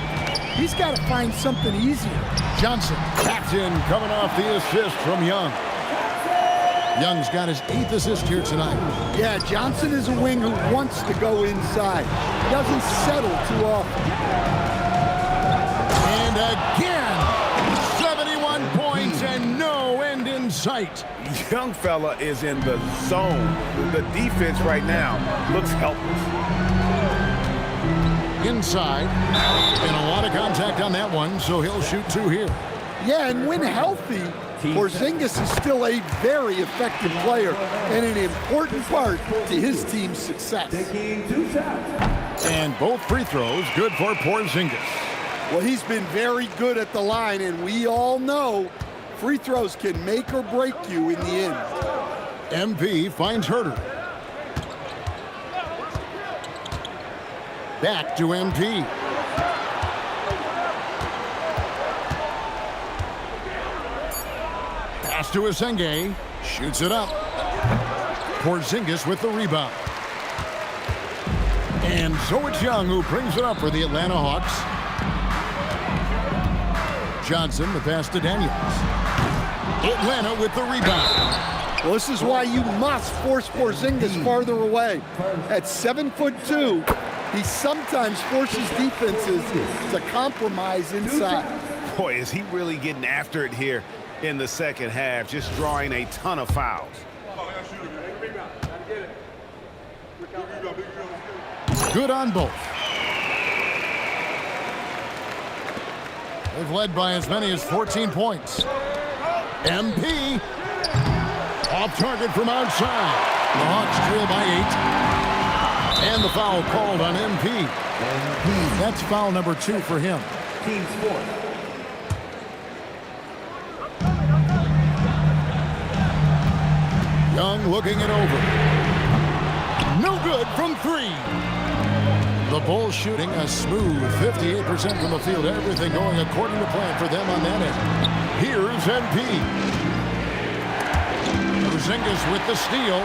he's got to find something easier. Johnson tapped in, coming off the assist from Young. Young's got his 8th assist here tonight. Yeah, Johnson is a wing who wants to go inside. He doesn't settle too often. And again, 71 points and no end in sight. Young fella is in the zone. The defense right now looks helpless. Inside, and a lot of contact on that one, so he'll shoot 2 here. Yeah, and when healthy, Porzingis is still a very effective player and an important part to his team's success. And both free throws good for Porzingis. Well, he's been very good at the line, and we all know free throws can make or break you in the end. MP finds Herter. Back to MP. Pass to Asenge. Shoots it up. Porzingis with the rebound. And so it's Young who brings it up for the Atlanta Hawks. Johnson, the pass to Daniels. Atlanta with the rebound. Well, this is why you must force Porzingis farther away. At 7'2", he sometimes forces defenses to compromise inside. Boy, is he really getting after it here in the second half, just drawing a ton of fouls. Good on both. They've led by as many as 14 points. MP off target from outside. The Hawks trail by 8. And the foul called on MP. That's foul number 2 for him. Team's fourth. Young looking it over. No good from 3. The Bulls shooting a smooth 58% from the field. Everything going according to plan for them on that end. Here's MP. Porzingis with the steal.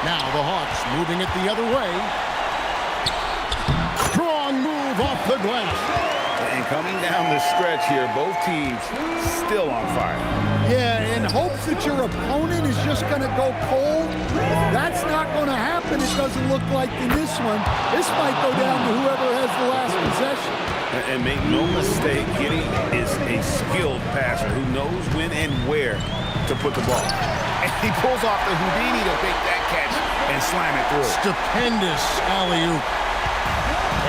Now the Hawks moving it the other way. Strong move off the glass. And coming down the stretch here, both teams still on fire. Yeah, in hopes that your opponent is just going to go cold. That's not going to happen, it doesn't look like in this one. This might go down to whoever has the last possession. And make no mistake, Giddey is a skilled passer who knows when and where to put the ball. And he pulls off the Houdini to make that catch and slam it through. Stupendous alley-oop.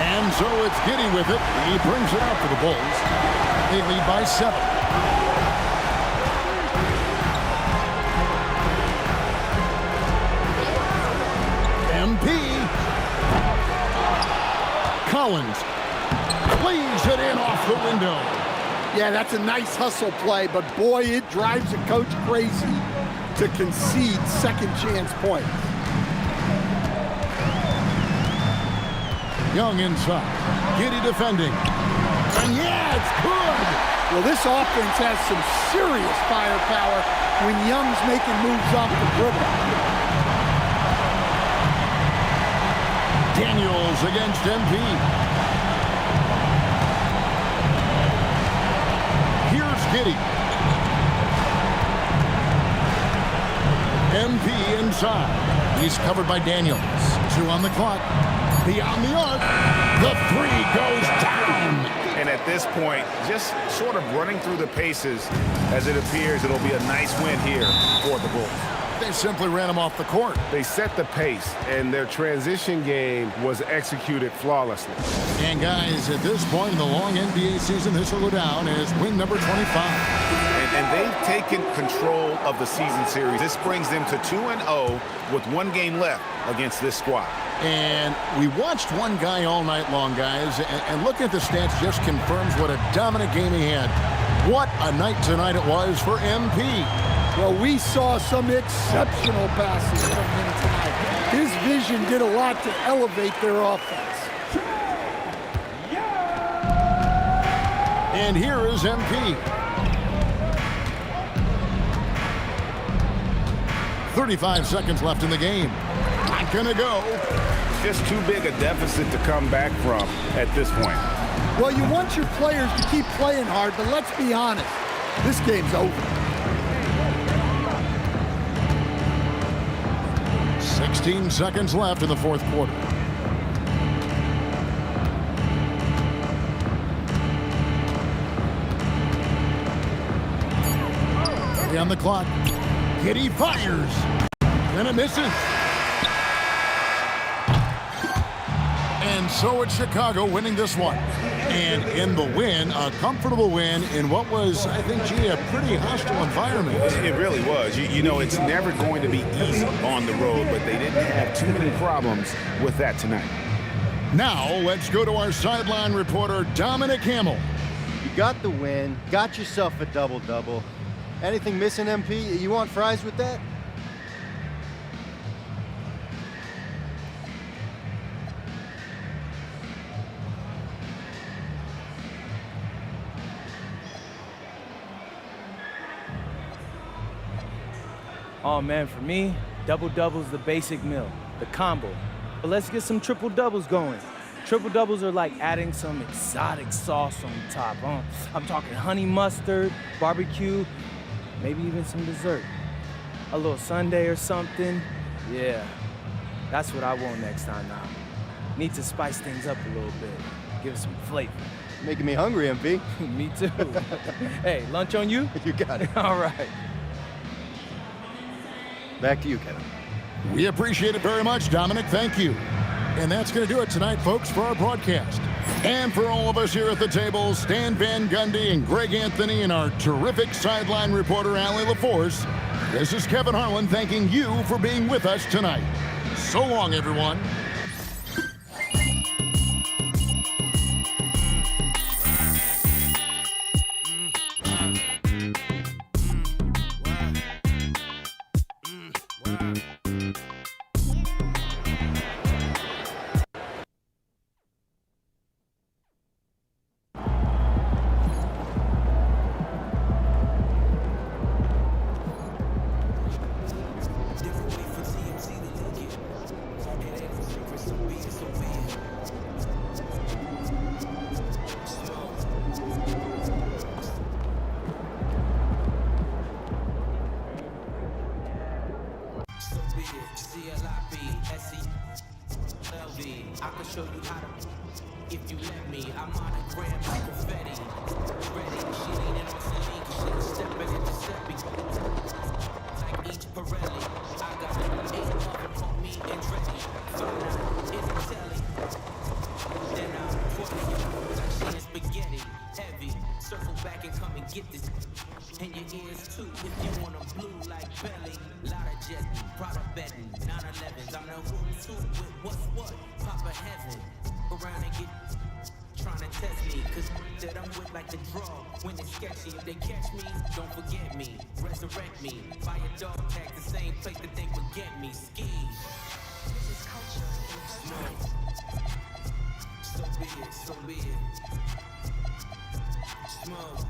And so it's Giddy with it. He brings it out for the Bulls. They lead by 7. MP. Collins plays it in off the window. Yeah, that's a nice hustle play, but boy, it drives a coach crazy to concede second chance points. Young inside. Giddy defending. And yeah, it's good. Well, this offense has some serious firepower when Young's making moves off the dribble. Daniels against MP. Here's Giddy. MP inside. He's covered by Daniels. 2 on the clock. Beyond the arc. The 3 goes down. And at this point, just sort of running through the paces as it appears it'll be a nice win here for the Bulls. They simply ran him off the court. They set the pace, and their transition game was executed flawlessly. And guys, at this point in the long NBA season, this will go down as win number 25. And they've taken control of the season series. This brings them to 2-0 with 1 game left against this squad. And we watched one guy all night long, guys, and looking at the stats just confirms what a dominant game he had. What a night tonight it was for MP. Well, we saw some exceptional passes from him tonight. His vision did a lot to elevate their offense. And here is MP. 35 seconds left in the game. Not gonna go. Just too big a deficit to come back from at this point. Well, you want your players to keep playing hard, but let's be honest. This game's over. 16 seconds left in the fourth quarter. On the clock. Giddy fires. And it misses. And so it's Chicago winning this one. And in the win, a comfortable win in what was, I think, a pretty hostile environment. It really was. You know, it's never going to be easy on the road, but they didn't have too many problems with that tonight. Now, let's go to our sideline reporter, Dominic Hamill. You got the win, got yourself a double-double. Anything missing, MP? You want fries with that? Oh man, for me, double-double's the basic meal, the combo. But let's get some triple-doubles going. Triple-doubles are like adding some exotic sauce on top. I'm talking honey mustard, barbecue, maybe even some dessert. A little sundae or something. Yeah, that's what I want next time now. Need to spice things up a little bit, give it some flavor. Making me hungry, MP. Me too. Hey, lunch on you? You got it. All right. Back to you, Kevin. We appreciate it very much, Dominic. Thank you. And that's going to do it tonight, folks, for our broadcast. And for all of us here at the table, Stan Van Gundy and Greg Anthony and our terrific sideline reporter, Allie LaForce, this is Kevin Harlan thanking you for being with us tonight. So long, everyone. I can show you how to, if you let me. I'm on a gram like confetti. Ready, she leaning on some come and get this. And your ears too, if you want a blue like belly. Lot of jetting, product betting, 911s. I'm the who's who with what's what. Papa heaven, around and get trying to test me, cause that I'm with like the draw. When it's sketchy, if they catch me, don't forget me. Resurrect me, buy a dog tag, the same place that they forget me. Ski. This is culture. Smoke. So be it, so be it. Smoke.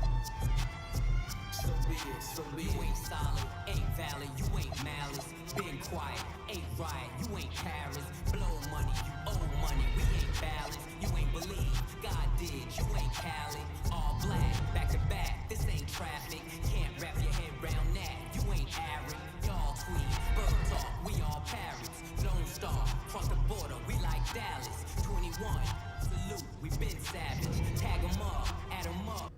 So be it, so be it. You ain't solid, ain't valid, you ain't malice. Been quiet, ain't riot, you ain't Paris. Blow money, you owe money, we ain't balanced. You ain't believe, God did, you ain't Cali. All black, back to back, this ain't traffic. Can't wrap your head round that, you ain't Eric. Y'all tweet, bird talk, we all parrots. Lone Star, cross the border, we like Dallas. 21, salute, we been savage. Tag 'em up, add 'em up.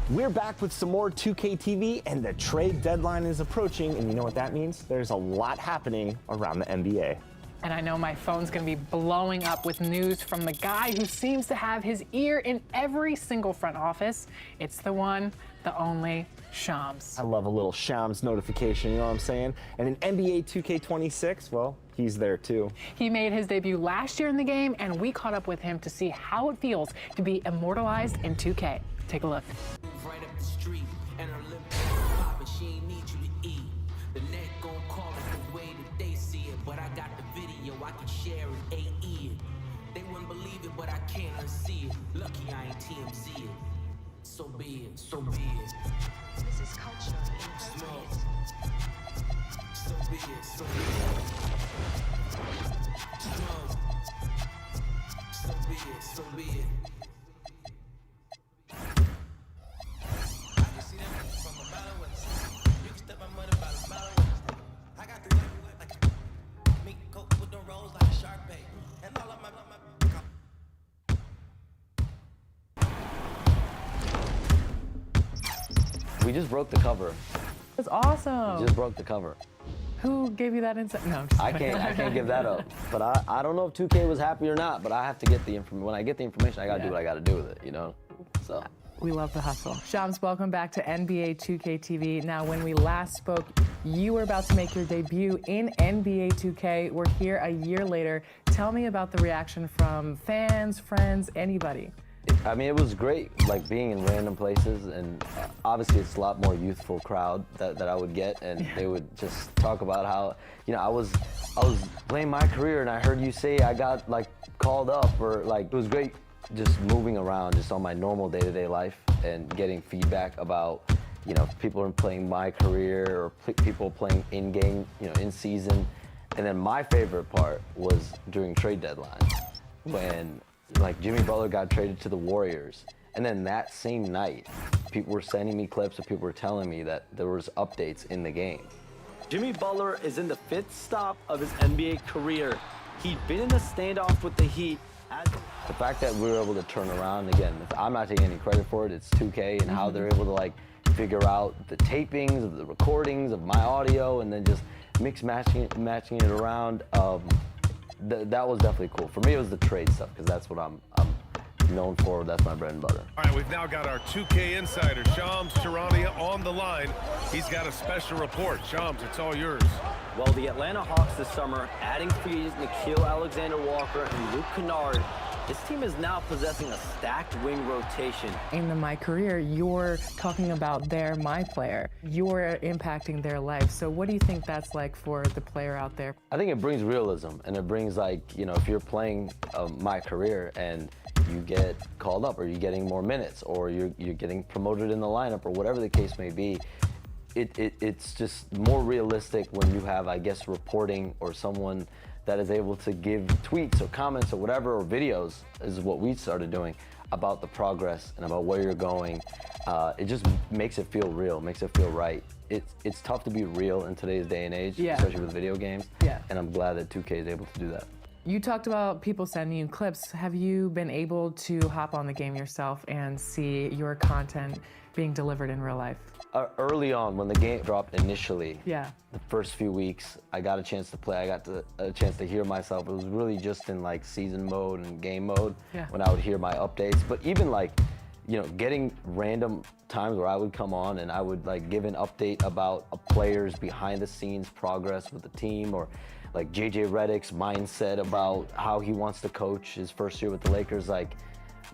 We're back with some more 2K TV, and the trade deadline is approaching, and you know what that means? There's a lot happening around the NBA. And I know my phone's gonna be blowing up with news from the guy who seems to have his ear in every single front office. It's the one, the only, Shams. I love a little Shams notification, you know what I'm saying? And in NBA 2K26, well, he's there too. He made his debut last year in the game, and we caught up with him to see how it feels to be immortalized in 2K. Take a look. Right up the street, and her lip poppin', she ain't need you to eat. The net gon' call it the way that they see it, but I got the video, I can share it, AE it. They wouldn't believe it, but I can't unsee it. Lucky I ain't TMZ it. So be it, so be it. This is culture. Smoke. So be it, so be it. Smoke. So be it, so be it. We just broke the cover. That's awesome. We just broke the cover. Who gave you that insight? No, I'm just I can't give that up. But I don't know if 2K was happy or not, but I have to get the information. When I get the information, I gotta do what I gotta do with it, you know? So. We love the hustle. Shams, welcome back to NBA 2K TV. Now, when we last spoke, you were about to make your debut in NBA 2K. We're here a year later. Tell me about the reaction from fans, friends, anybody. I mean, it was great, like being in random places, and obviously it's a lot more youthful crowd that I would get, and they would just talk about how, you know, I was playing my career, and I heard you say I got like called up, or like it was great just moving around just on my normal day-to-day life and getting feedback about, you know, people are playing my career or people playing in-game, you know, in season. And then my favorite part was during trade deadline when like Jimmy Butler got traded to the Warriors. And then that same night, people were sending me clips of people were telling me that there was updates in the game. Jimmy Butler is in the 5th stop of his NBA career. He'd been in a standoff with the Heat. The fact that we were able to turn around, again, I'm not taking any credit for it, it's 2K and how they're able to like figure out the tapings, the recordings of my audio, and then just matching it around. That was definitely cool. For me, it was the trade stuff, because that's what I'm known for. That's my bread and butter. All right, we've now got our 2K insider, Shams Charania, on the line. He's got a special report. Shams, it's all yours. Well, the Atlanta Hawks this summer, adding free agents Nickeil Alexander-Walker and Luke Kennard, this team is now possessing a stacked wing rotation. In my career, you're talking about they're my player. You're impacting their life. So what do you think that's like for the player out there? I think it brings realism, and it brings, like, you know, if you're playing my career and you get called up, or you're getting more minutes, or you're getting promoted in the lineup, or whatever the case may be, it's just more realistic when you have, I guess, reporting or someone that is able to give tweets or comments or whatever, or videos, is what we started doing, about the progress and about where you're going. It just makes it feel real, makes it feel right. It's tough to be real in today's day and age, especially with video games, and I'm glad that 2K is able to do that. You talked about people sending you clips. Have you been able to hop on the game yourself and see your content being delivered in real life? Early on, when the game dropped initially, Yeah. the first few weeks, I got a chance to play. I got a chance to hear myself. It was really just in like season mode and game mode when I would hear my updates. But even like, you know, getting random times where I would come on and I would like give an update about a player's behind the scenes progress with the team, or like JJ Redick's mindset about how he wants to coach his first year with the Lakers. Like,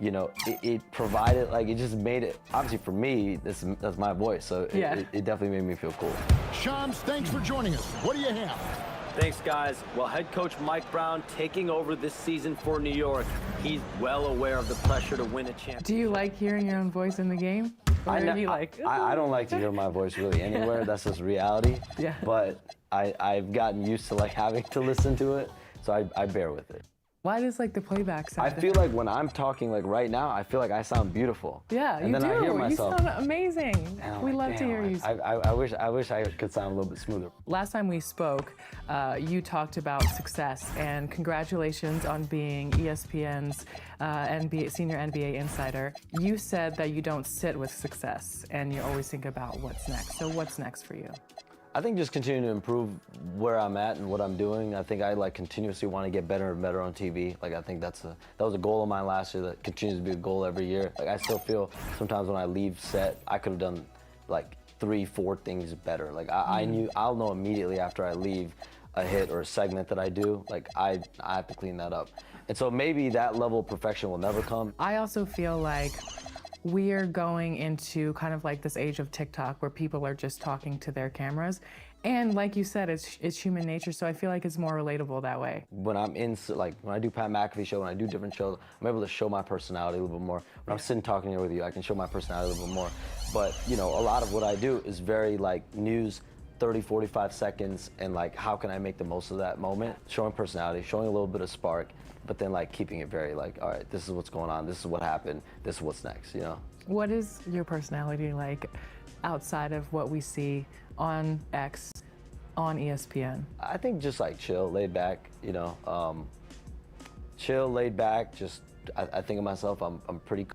you know, it provided, like, it just made it, obviously for me, that's my voice, so it definitely made me feel cool. Shams, thanks for joining us. What do you have? Thanks, guys. Well, head coach Mike Brown taking over this season for New York. He's well aware of the pressure to win a championship. Do you like hearing your own voice in the game? Or are you like, I don't like to hear my voice really anywhere. That's just reality. Yeah. But I've gotten used to like having to listen to it, so I bear with it. Why does like the playback sound? I feel like when I'm talking like right now, I feel like I sound beautiful. Yeah, and you then do. I hear myself, You sound amazing. We love to hear you. I wish I could sound a little bit smoother. Last time we spoke, you talked about success, and congratulations on being ESPN's senior NBA insider. You said that you don't sit with success, and you always think about what's next. So what's next for you? I think just continuing to improve where I'm at and what I'm doing. I think I like continuously want to get better and better on TV. Like I think that was a goal of mine last year that continues to be a goal every year. Like I still feel sometimes when I leave set, I could have done like 3-4 things better. Like I'll know immediately after I leave a hit or a segment that I do, like I have to clean that up. And so maybe that level of perfection will never come. I also feel like we're going into kind of like this age of TikTok where people are just talking to their cameras. And like you said, it's human nature, so I feel like it's more relatable that way. When I'm when I do Pat McAfee show, when I do different shows, I'm able to show my personality a little bit more. When I'm sitting talking here with you, I can show my personality a little bit more. But, you know, a lot of what I do is very like news, 30, 45 seconds, and like how can I make the most of that moment? Showing personality, showing a little bit of spark, but then like keeping it very like, all right, this is what's going on, this is what happened, this is what's next, you know? What is your personality like outside of what we see on X, on ESPN? I think just like chill, laid back, you know, chill, laid back, just, I think of myself, I'm pretty.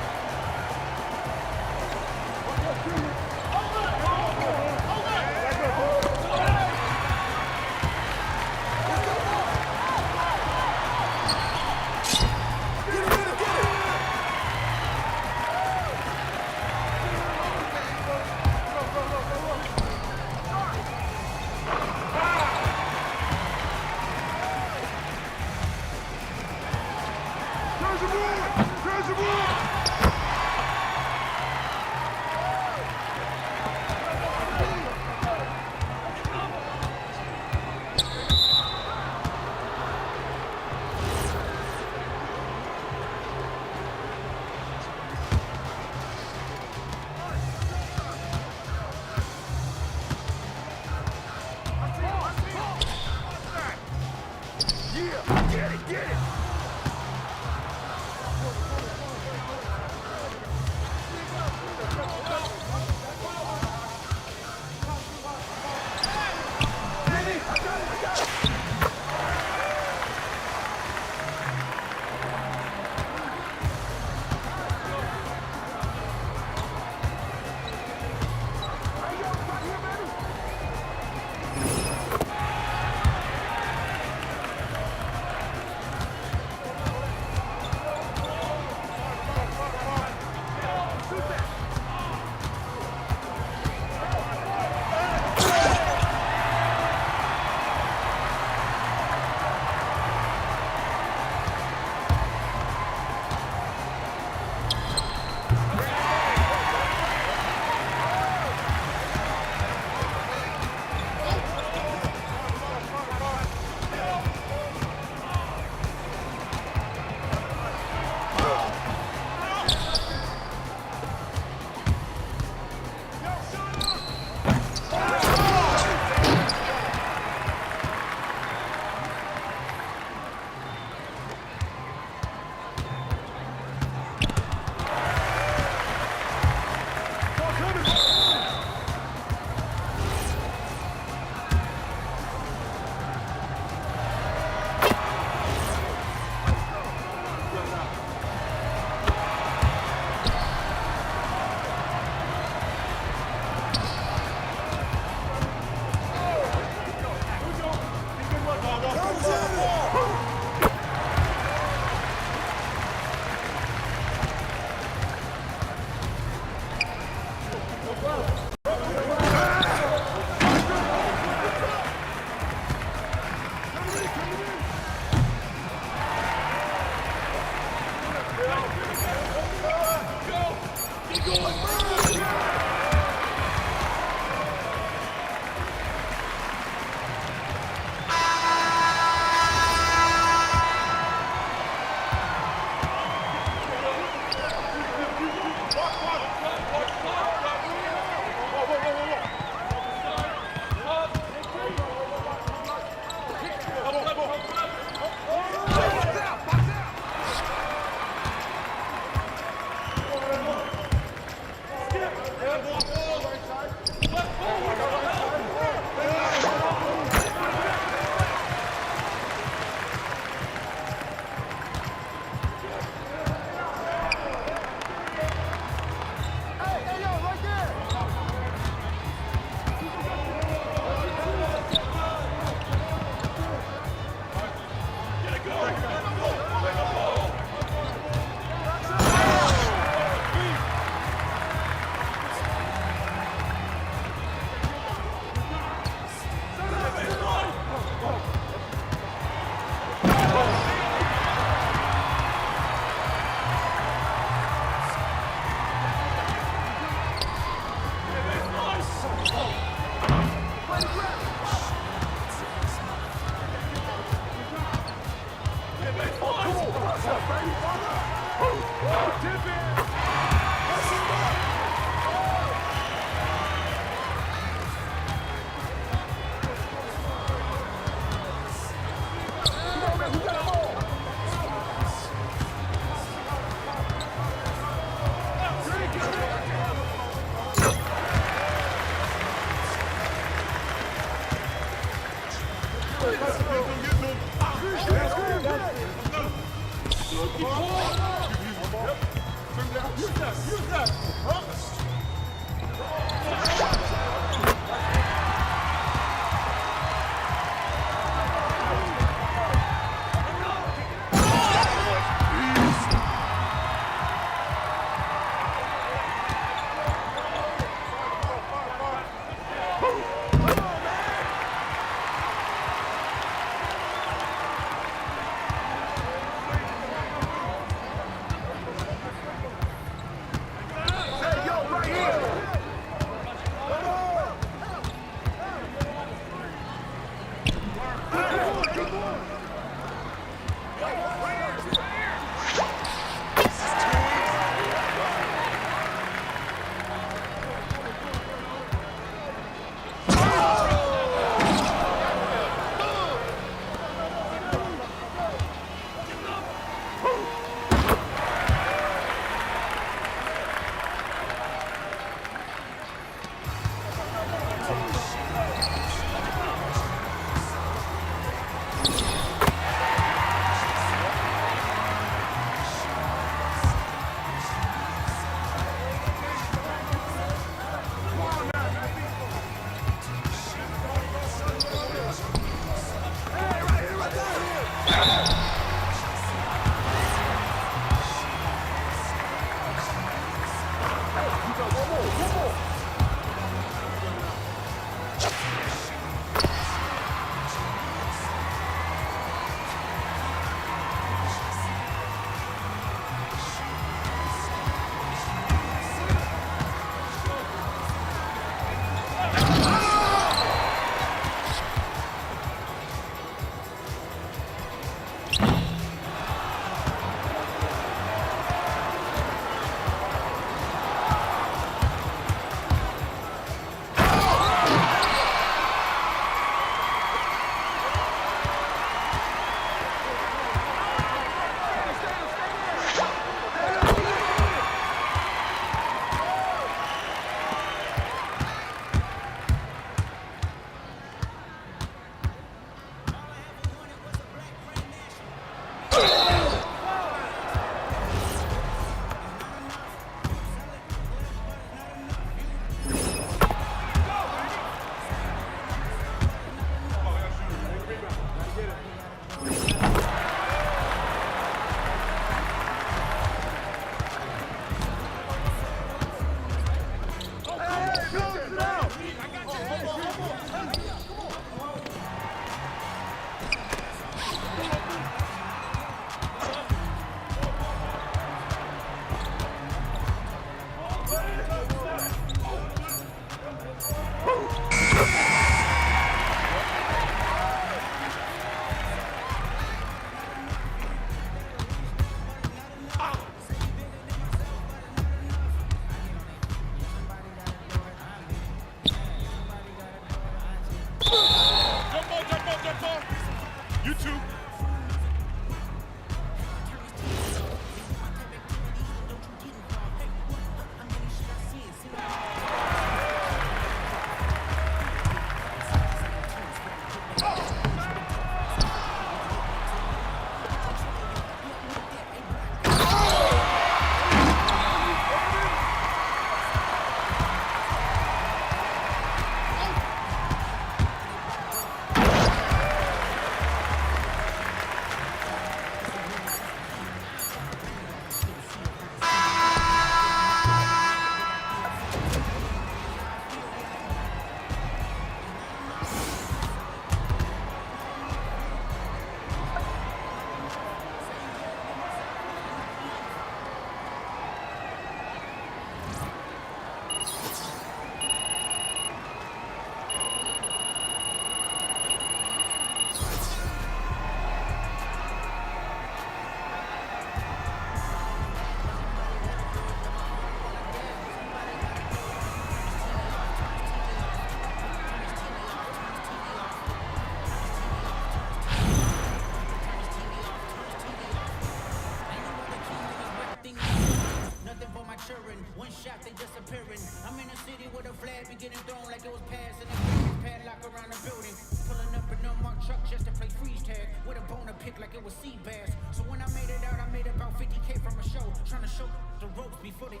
50K from a show, trying to show the ropes before they.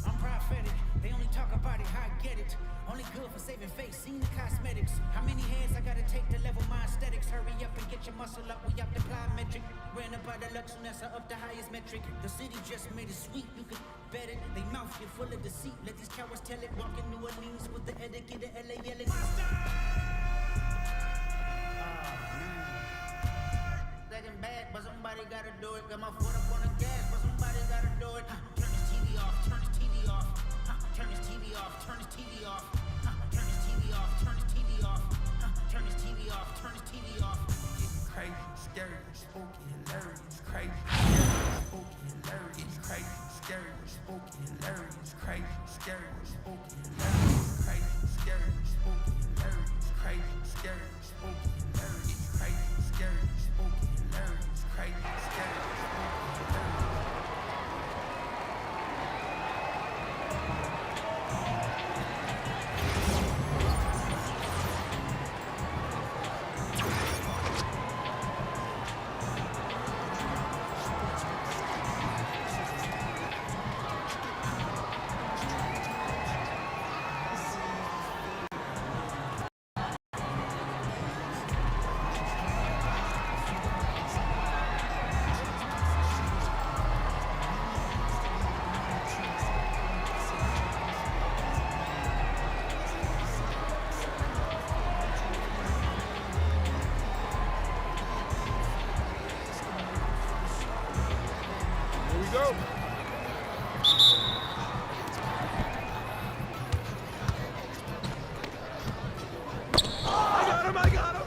I'm prophetic, they only talk about it, how I get it. Only good for saving face, seen the cosmetics. How many hands I gotta take to level my aesthetics? Hurry up and get your muscle up, we up the plyometric. Ran up by the Lux, and that's up the highest metric. The city just made it sweet, you could bet it. They mouth get full of deceit, let these cowards tell it. Walk in New Orleans with the etiquette of LA yelling. Second bad, but somebody gotta do it. Got my foot up on the gas, but somebody gotta do it. Turn this TV off, turn this TV off. Turn this TV off, turn this TV off. Turn this TV off, turn this TV off. Turn this TV off, turn this TV off. It's crazy, scary, spooky, hilarious. Crazy, scary, spooky, hilarious. Crazy, scary, spooky, hilarious. Crazy, scary, spooky, hilarious. Crazy, scary, spooky, hilarious. Crazy, scary, spooky, hilarious. Crazy, scary, spooky, hilarious. Crazy, scary, spooky, hilarious. Go. I got him!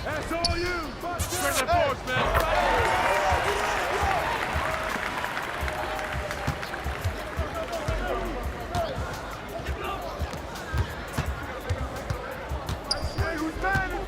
That's all you! Turn that force, man! Who's man?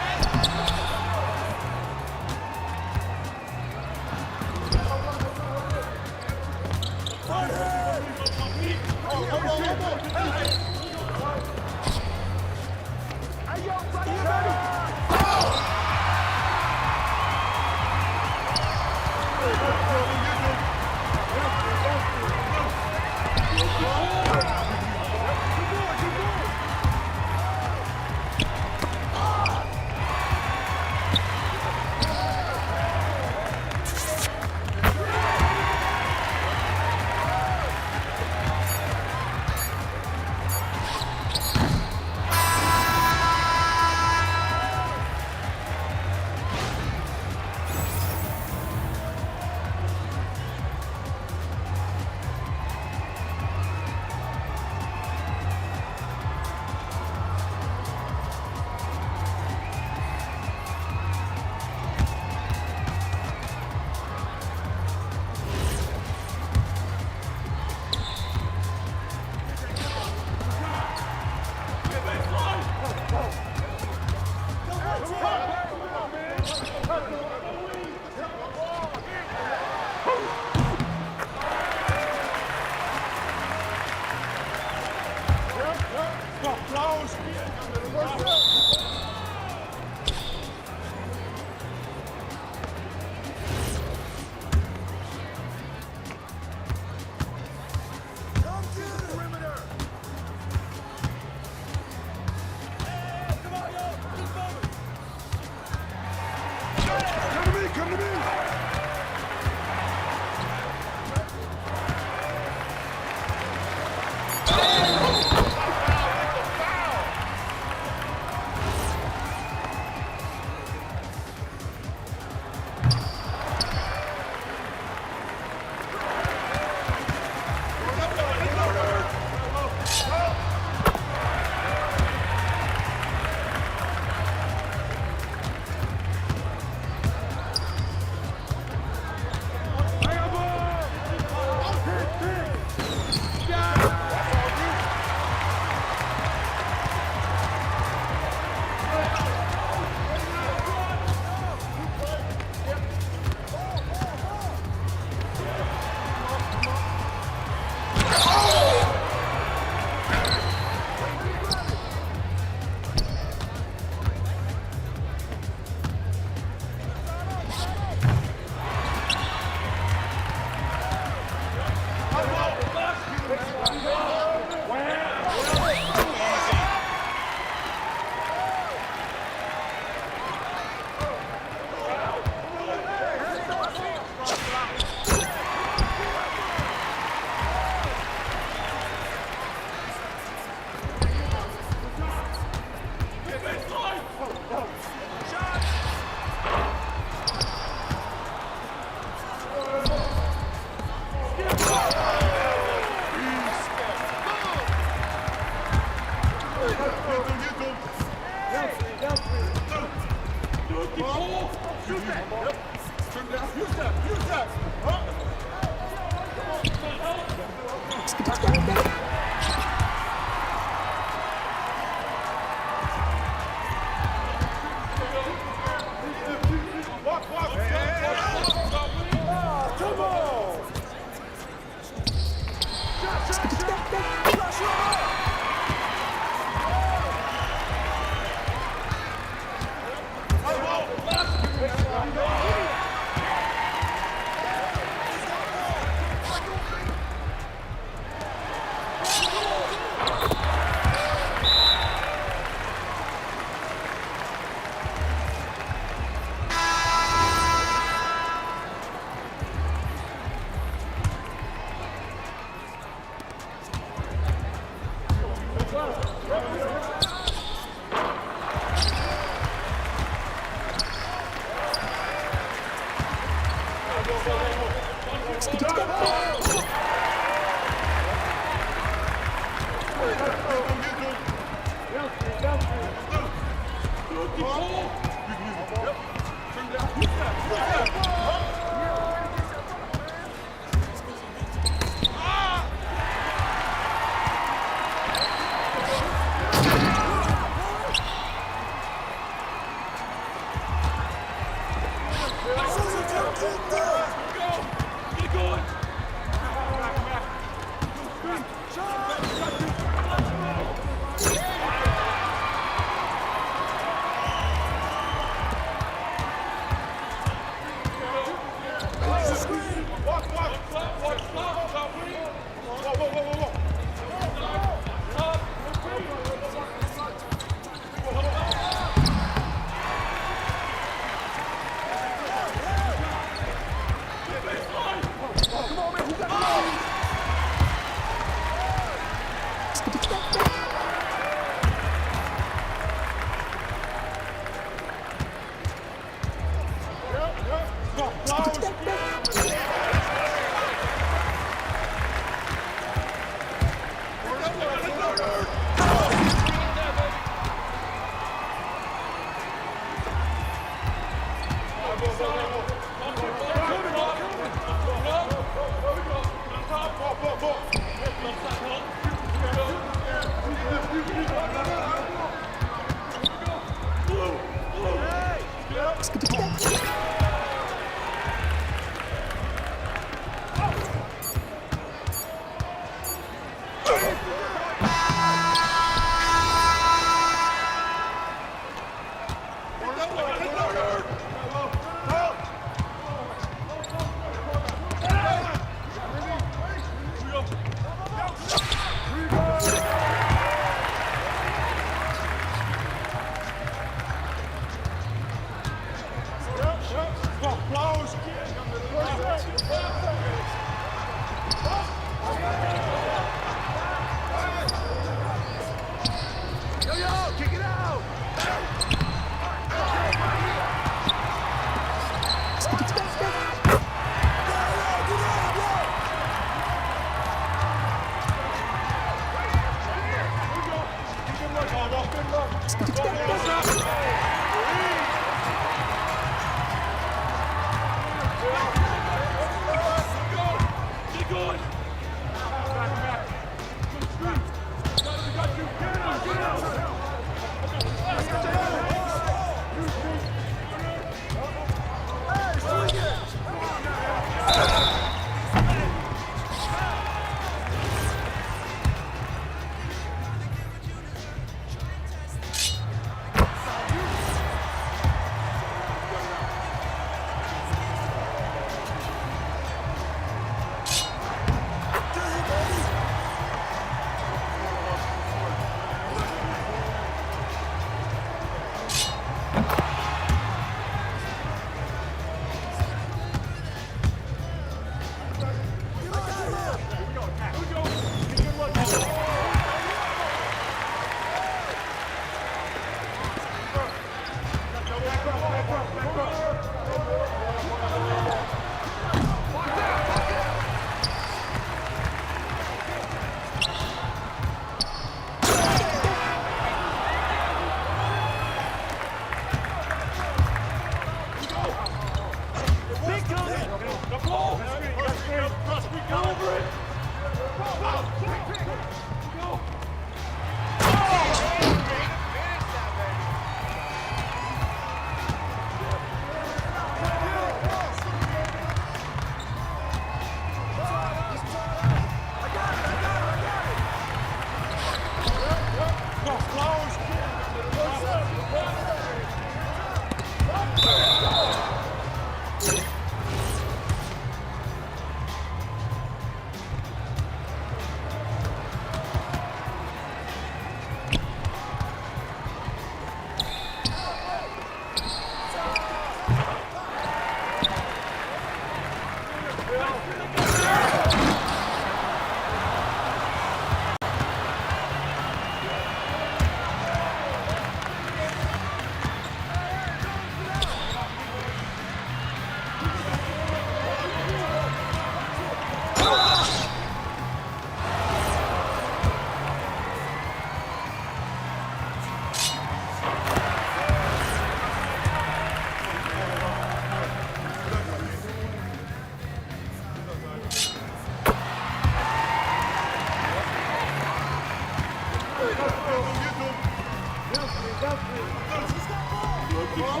Come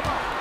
on.